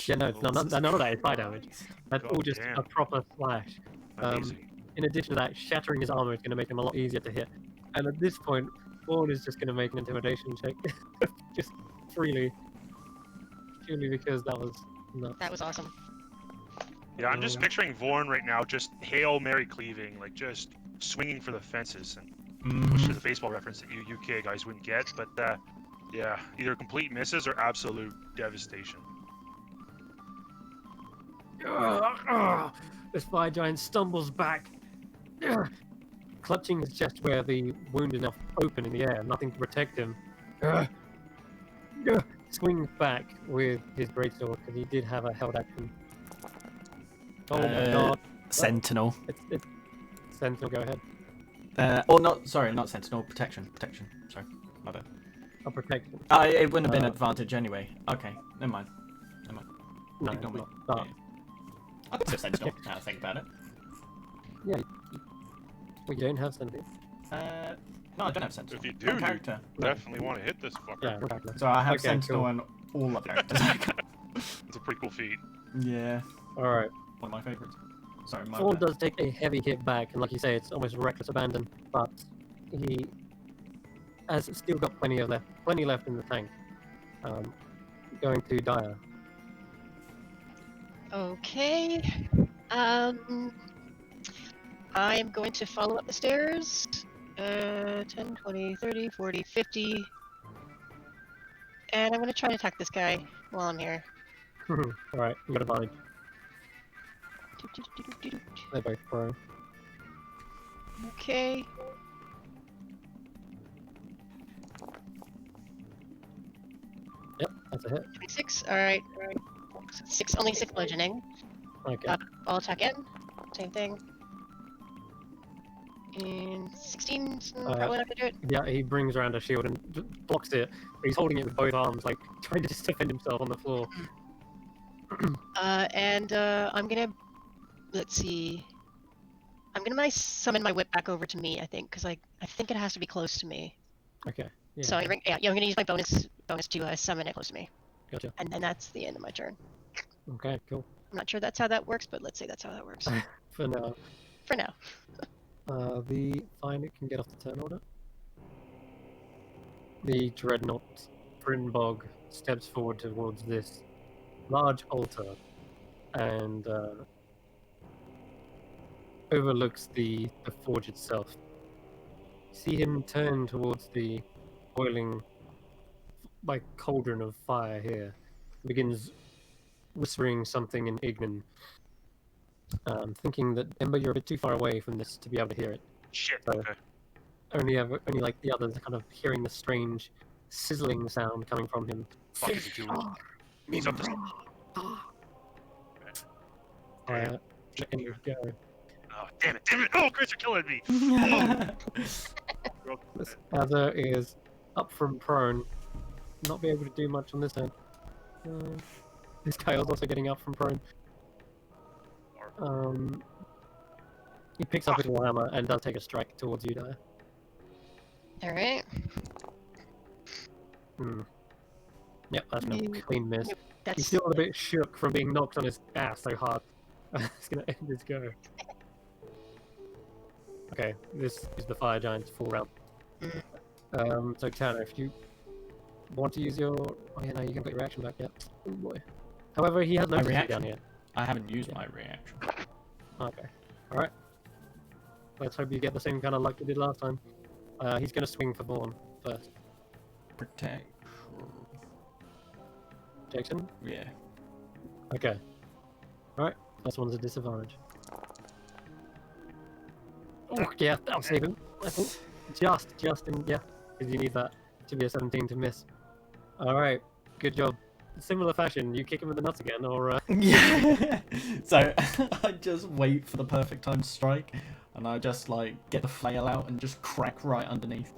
Yeah, no, none of that is fire damage. That's all just damn. a proper slash. Amazing. In addition to that, shattering his armor is going to make him a lot easier to hit. And at this point, Vaughn is just going to make an intimidation check. Just freely. Purely because that was nuts. That was awesome. Yeah, I'm just picturing Vorn right now, just Hail Mary cleaving, like just swinging for the fences, and which is a baseball reference that you UK guys wouldn't get, but yeah, either complete misses or absolute devastation. This fire giant stumbles back, clutching his chest where the wound is now open in the air, nothing to protect him. Swings back with his greatsword because he did have a held action. Oh my god! Sentinel. It's Sentinel. Go ahead. Or not? Sorry, not Sentinel. Protection. Protection. Sorry, my bad. A protection. It wouldn't have been advantage anyway. Okay, never mind. Never mind. No, Ignore me. not. Yeah. I could say Sentinel. Now I think about it. Yeah. Well, you don't have Sentinel. No, I don't have Sentinel. If you do, you character. definitely want to hit this fucker. Yeah, exactly. So I have Okay, Sentinel cool. and all of the characters. It's a pretty cool feat. Yeah, All right. one of my favorites. Sorry, my Thorn bad. does take a heavy hit back, and like you say, it's almost reckless abandon. But he has still got plenty left in the tank. Going to Dire. Okay. I'm going to follow up the stairs. 10, 20, 30, 40, 50. And I'm going to try and attack this guy while I'm here. All right, you got advantage. They're both prone. Okay. Yep, that's a hit. 26. Alright. Only 6 bludgeoning. Okay. I'll attack again. Same thing. And 16. Probably not gonna do it. Yeah, he brings around a shield and blocks it. But he's holding it with both arms, like trying to just defend himself on the floor. I'm gonna. Let's see. I'm gonna summon my whip back over to me. I think, because I think it has to be close to me. Okay. Yeah. So I'm gonna use my bonus to summon it close to me. Gotcha. And then that's the end of my turn. Okay. Cool. I'm not sure that's how that works, but let's say that's how that works. For now. For now. The Violet can get off the turn order. The Dreadnought Brynbog steps forward towards this large altar and overlooks the forge itself. See him turn towards the boiling cauldron of fire here. Begins whispering something in Ignan. Thinking that Ember, you're a bit too far away from this to be able to hear it. Shit. So, Okay. only like the others are kind of hearing the strange sizzling sound coming from him. Fuck is he doing? He's up to. And you go. Oh, damn it! Oh, Chris, you're killing me! This other is up from prone. Not be able to do much on this end. This guy is also getting up from prone. He picks up his hammer and does take a strike towards you, Dire. Alright. Yep, that's no clean miss. He's That's still a bit shook from being knocked on his ass so hard. It's gonna end his go. Okay, this is the fire giant's full round. So Tanner, if you want to use your... Oh yeah, no, you can put your reaction back yet. Oh boy. However, he has no reaction down here. I haven't used my reaction. Okay. Alright. Let's hope you get the same kind of luck you did last time. He's gonna swing for Vaughn first. Protect. Jackson? Yeah. Okay. Alright, first one's a disadvantage. Oh, yeah, that'll save him. I think. Just in, yeah, because you need that to be a 17 to miss. Alright, good job. Similar fashion, you kick him in the nuts again, or... Yeah. So, I just wait for the perfect time to strike, and I just, get the flail out and just crack right underneath.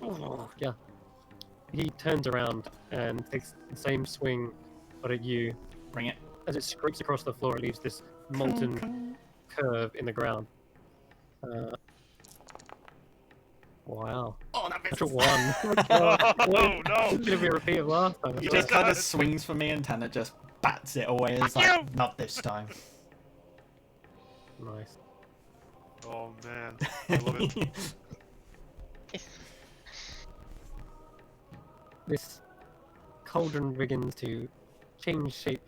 Oh, yeah. He turns around and takes the same swing, but at you. Bring it. As it scrapes across the floor, it leaves this molten curve in the ground. Wow. Oh, that That's a misses. 1. Oh, my God. Oh no! It's gonna be a repeat of last time. He just kind of swings for me, and Tanner just bats it away. It's like, not this time. Nice. Oh man, I love it. This cauldron begins to change shape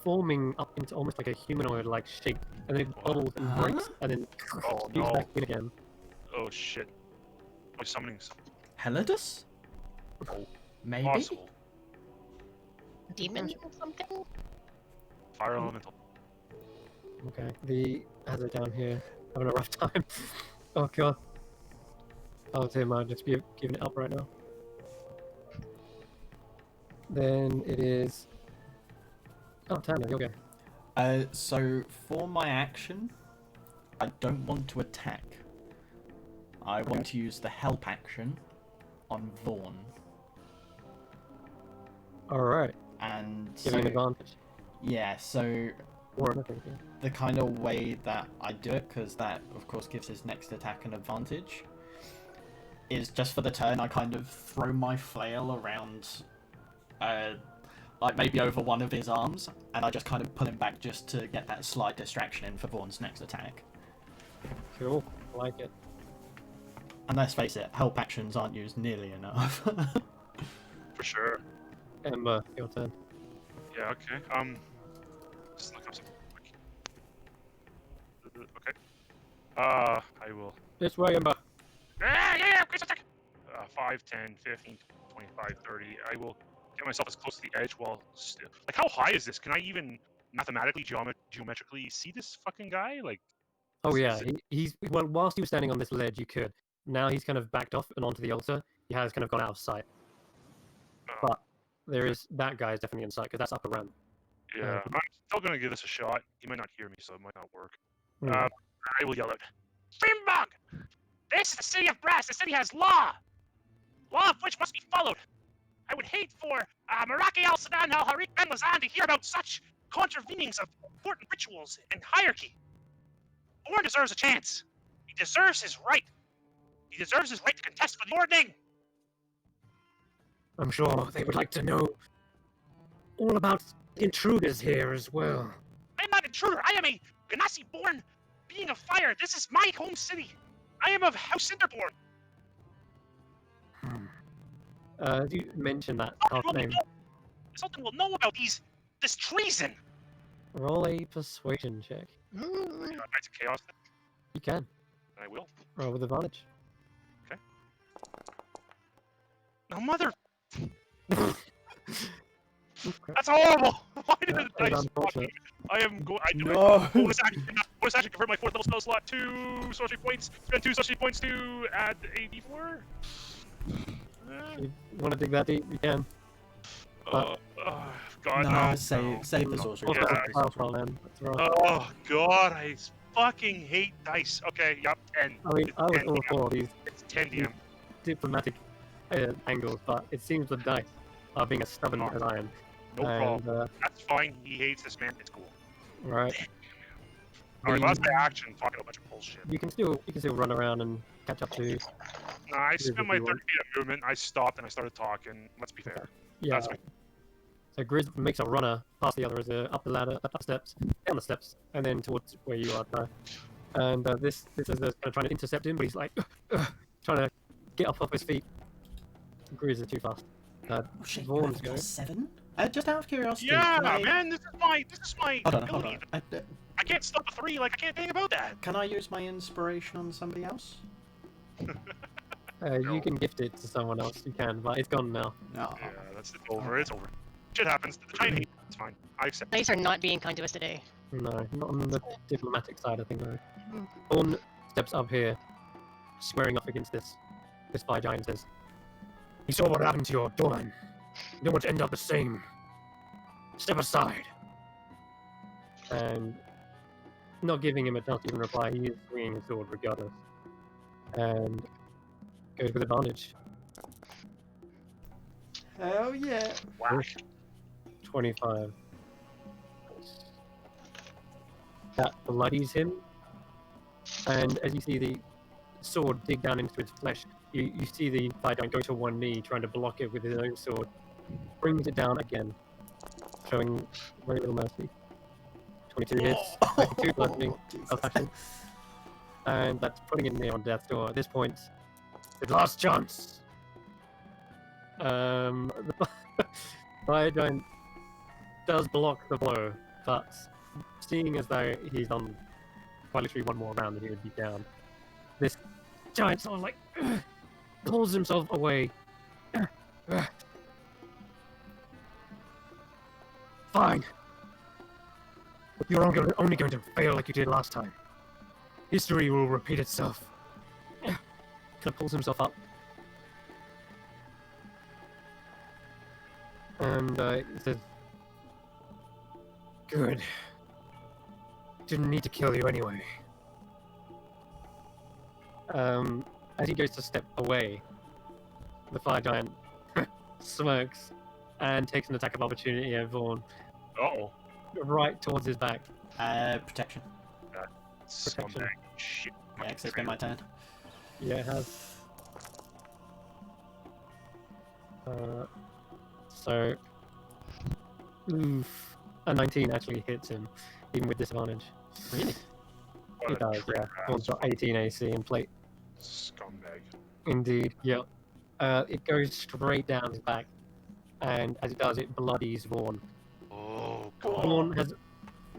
forming up into almost like a humanoid-like shape, and then it bubbles and breaks, and then Oh shoots no! back in again. Oh shit! I'm summoning some. Heladus? Oh, Maybe? possible. Demon or something? Fire elemental. Okay, the hazard down here having a rough time. Oh god. Oh dear, man, just be giving it up right now. Then it is. Oh, Tanya, you'll go. So for my action, I don't want to attack. I want to use the help action on Vaughn. Alright. And Give so, you an advantage. yeah, so Or nothing. Yeah. the kind of way that I do it, because that of course gives his next attack an advantage, is just for the turn I kind of throw my flail around, like maybe over one of his arms, and I just kind of pull him back just to get that slight distraction in for Vaughn's next attack. Cool. I like it. And let's face it, help actions aren't used nearly enough. For sure. Ember, your turn. Yeah. Okay. Just look up something quick. Okay. I will. This way, Ember. Yeah. Great attack. 5, 10, 15, 25, 30. I will get myself as close to the edge while still. Like, how high is this? Can I even mathematically, geometrically see this fucking guy? Like. Oh yeah, he's well. Whilst he was standing on this ledge, you could. Now he's kind of backed off and onto the altar. He has kind of gone out of sight. But there is that guy is definitely in sight because that's upper ramp. Yeah, I'm still gonna give this a shot. He might not hear me, so it might not work. Mm. I will yell out, "Fimbug! This is the city of brass. The city has law of which must be followed. I would hate for Maraki al Sadan al Harik Ben Lazan to hear about such contravenings of important rituals and hierarchy. Orn deserves a chance. He deserves his right. He deserves his right to contest for the ordning." I'm sure they would like to know all about the intruders here as well. I am not an intruder. I am a Ganassi-born being of fire. This is my home city. I am of House Cinderborn. You mentioned that half name. The Sultan will know about this treason. Roll a persuasion check. Knights of Chaos. You can. I will. Roll with advantage. Okay. No, mother. That's horrible. Why did the dice fuck me? I am going. No. Bonus action convert my 4th level spell slot to sorcery points. Spend 2 sorcery points to add a d4. If you want to dig that deep, you can. God, no. Save the sorcery. Yeah. Oh God, I fucking hate dice. Okay, yep, and I mean, I was all for these it's 10 DM. diplomatic angles, but it seems the dice are being as stubborn as I am. No problem. That's fine. He hates this man. It's cool. Right. Alright, well, that's my action. Talking a bunch of bullshit. You can still run around and catch up to. Nah, I spent my 30 feet of movement. I stopped and I started talking. Let's be fair. Yeah. That's me. So Grizz makes a runner past the others, up the ladder, up the steps, down the steps, and then towards where you are now. And this is kind of trying to intercept him, but he's like trying to get up off his feet. Grizz is too fast. Shit, Vaughn's going. +7? Just out of curiosity. Yeah, man, this is my Hold ability. on. I can't stop a 3. Like I can't think about that. Can I use my inspiration on somebody else? You can gift it to someone else. You can, but it's gone now. No. Yeah, that's over. It's over. Shit happens. The giant hate. It's fine. I accept. Dice are not being kind to us today. No, not on the diplomatic side of things. Vaughan steps up here, squaring up against this fire giant. Says, "You saw what happened to your Dorline. You don't want to end up the same. Step aside." And not giving him a chance to even reply, he is swinging his sword regardless, and goes with advantage. Hell yeah! Whack. 25. That bloodies him, and as you see the sword dig down into his flesh, you see the fire giant go to one knee, trying to block it with his own sword. Brings it down again, showing very little mercy. 22 hits, 22 bludgeoning, action, and that's putting it near on death's door. At this point, his last chance. The fire giant does block the blow, but seeing as though he's on quite literally one more round and he would be down, this giant sort of like pulls himself away. Fine. You're only going to fail like you did last time. History will repeat itself. Kind of pulls himself up. And he says, good. Didn't need to kill you anyway. As he goes to step away, the fire giant smirks and takes an attack of opportunity at Vaughn. Uh-oh. Right towards his back. Protection. Scumbag. Shit. Yeah, 'cause it's been my turn. Yeah, it has. So, oof, a 19 actually hits him, even with disadvantage. Really? It does, yeah. Vaughn's got 18 AC in plate. Scumbag. Indeed, yep. It goes straight down his back, and as it does, it bloodies Vaughn. Oh, God.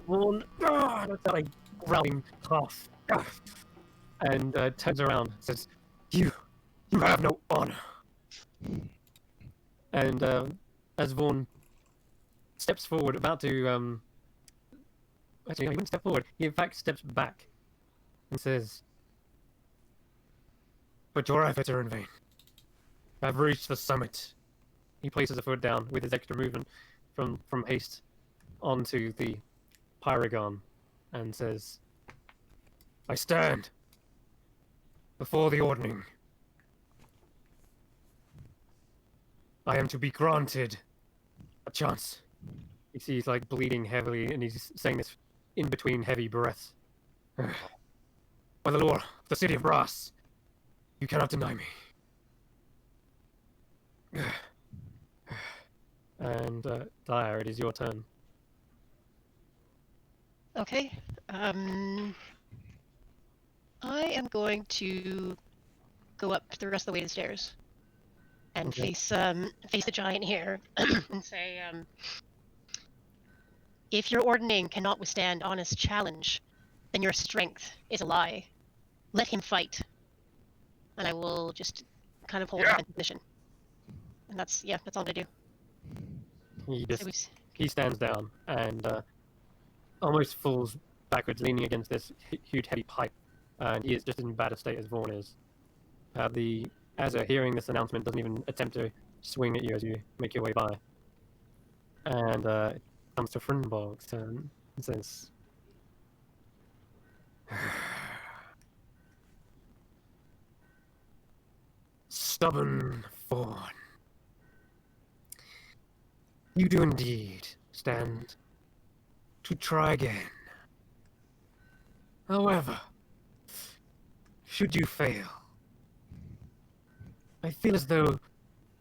Vaughn lets out a growling cough, and turns around and says, You have no honor. And as Vaughn steps forward, about to, actually, no, he wouldn't step forward. He, in fact, steps back and says, but your efforts are in vain. I've reached the summit. He places a foot down with his extra movement from haste onto the Pyragon and says, I stand before the ordning. I am to be granted a chance. You see he's like bleeding heavily and he's saying this in between heavy breaths. By the lore of the city of Brass, you cannot deny me. And Dyer, it is your turn. Okay. I am going to go up the rest of the way to the stairs and face the giant here and say, if your ordning cannot withstand honest challenge, then your strength is a lie. Let him fight. And I will just kind of hold that position. And that's all I'm gonna do. He stands down and almost falls backwards, leaning against this huge heavy pipe, and he is just in bad a state as Vaughn is. The Azza, hearing this announcement, doesn't even attempt to swing at you as you make your way by. And it comes to Frinborg's turn. It says, stubborn fawn. You do indeed stand to try again. However, should you fail, I feel as though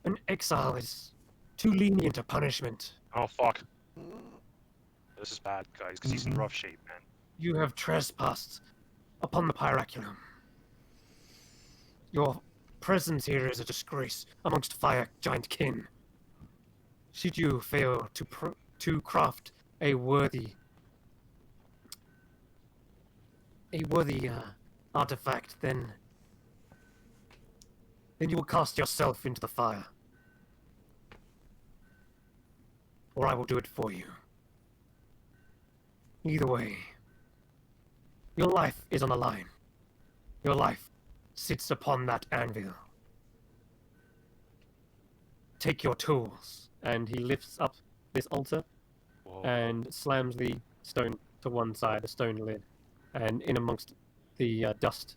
an exile is too lenient a punishment. Oh, fuck. This is bad, guys, because he's in rough shape, man. You have trespassed upon the Pyraculum. Your presence here is a disgrace amongst fire giant kin. Should you fail to craft a worthy artifact, then you will cast yourself into the fire, or I will do it for you. Either way, your life is on the line. Your life sits upon that anvil. Take your tools. And he lifts up this altar and slams the stone to one side, the stone lid. And in amongst the dust,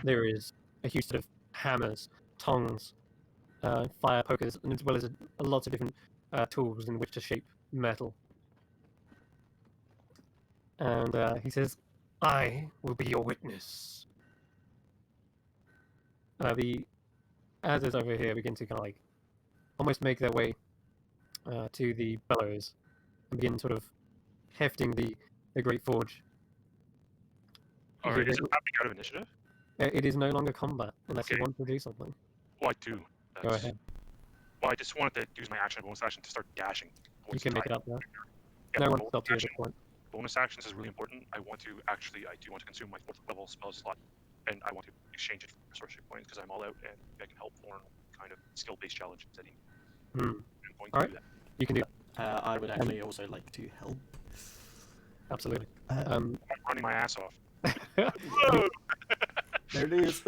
there is a huge set of hammers, tongs, fire pokers, and as well as lots of different tools in which to shape metal. And he says, I will be your witness. The Azzers over here begin to kind of like almost make their way to the bellows and begin sort of hefting the great forge. Alright, is it happening out of initiative? It is no longer combat unless you want to do something. Well, I do. Go ahead. Well, I just wanted to use my action, bonus action, to start dashing. You can make it up there. No one stopped you at this point. Bonus actions is really important. I do want to consume my 4th level spell slot, and I want to exchange it for sorcery points because I'm all out and I can help Warren kind of skill-based challenge setting. I'm going to do that. You can do that. I would actually also like to help. Absolutely. I'm running my ass off. There it is.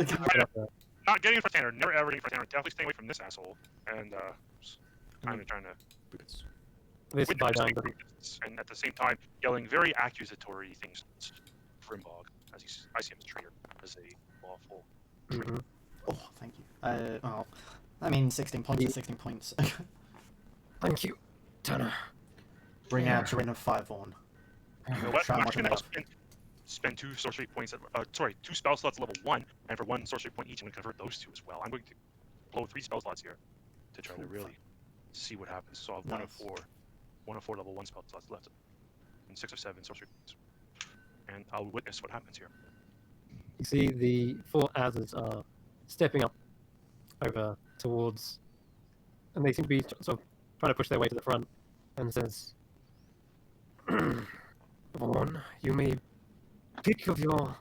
Not getting for Tanner. Never ever getting for Tanner. Definitely staying away from this asshole. And kind of trying to. This by down. And at the same time, yelling very accusatory things. Grimbog, I see him as a traitor, as a lawful traitor. Oh, thank you. Well, I mean, 16 points is 16 points. Thank you, Tanner. Bring out your inner Firethorn. You know what? I'm actually going to spend 2 sorcery points, 2 spell slots level 1, and for 1 sorcery point each, I'm going to convert those 2 as well. I'm going to blow 3 spell slots here to try to really see what happens. So I have 1 of 4 level 1 spell slots left, and 6 of 7 sorcery points. And I'll witness what happens here. You see the 4 Azers are stepping up over towards, and they seem to be sort of trying to push their way to the front, and says, Vaughn, you may pick of your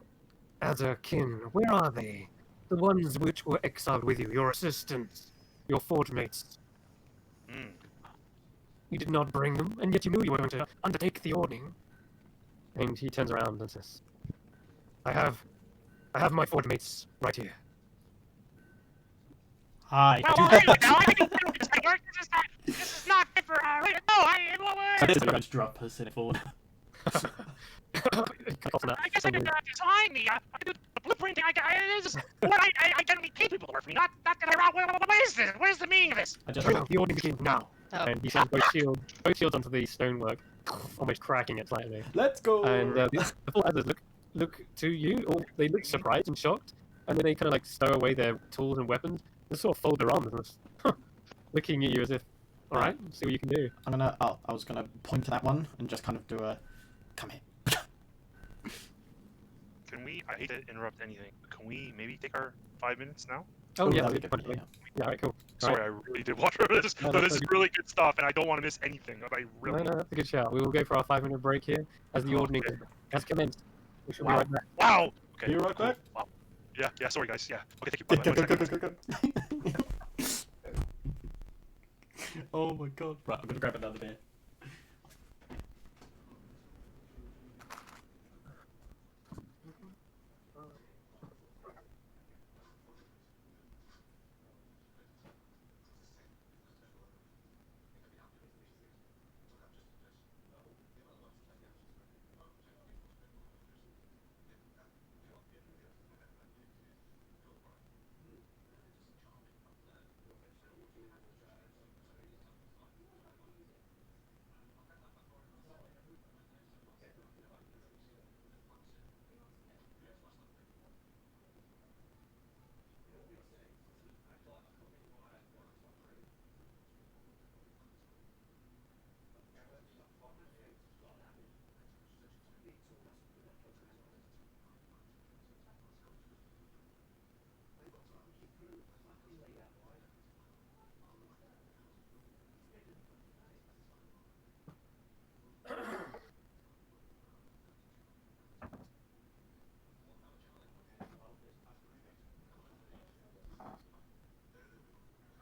Azer kin. Where are they? The ones which were exiled with you, your assistants, your forge mates. You did not bring them, and yet you knew you were going to undertake the ordering. And he turns around and says, I have my forge mates right here. Hi. Well, this is not good for I just drop her sitting forward. I guess I could design the blueprint. I generally pay people to work for me. Not that what is this? What is the meaning of this? The ordering begins now. Oh. And he sends both shields onto the stonework, almost cracking it slightly. Let's go! And the 4 others look to you, or they look surprised and shocked, and then they kind of like stow away their tools and weapons, and sort of fold their arms and just looking at you as if, all right, see what you can do. I was gonna point to that one and just kind of do a, come here. Can we? I hate to interrupt anything. Can we maybe take our 5 minutes now? Oh yeah, that'd be good. Yeah, alright, cool. Sorry, I really did watch this. No, this is really good stuff, and I don't want to miss anything. No, that's a good shout. We will go for our 5-minute break here as the ordering has commenced. We shall be right back. Wow! Okay. You right back? Wow. Yeah, sorry guys, yeah. Okay, thank you. Go. Oh my god. Right, I'm gonna grab another beer.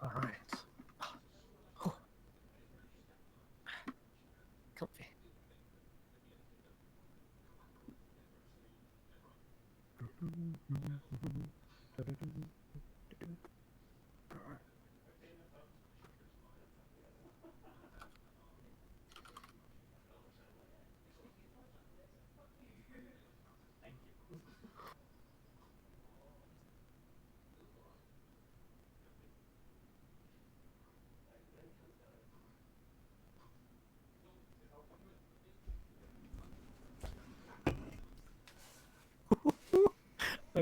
Alright. Oh. Comfy.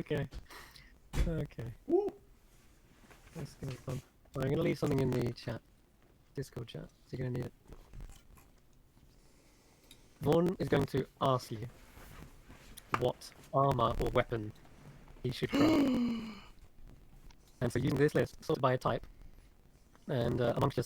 Okay. Woo. That's gonna be fun. Well, I'm gonna leave something in the chat. Discord chat. So you're gonna need it. Vaughn is going to ask you what armor or weapon he should craft. And so using this list, sorted by a type, and amongst your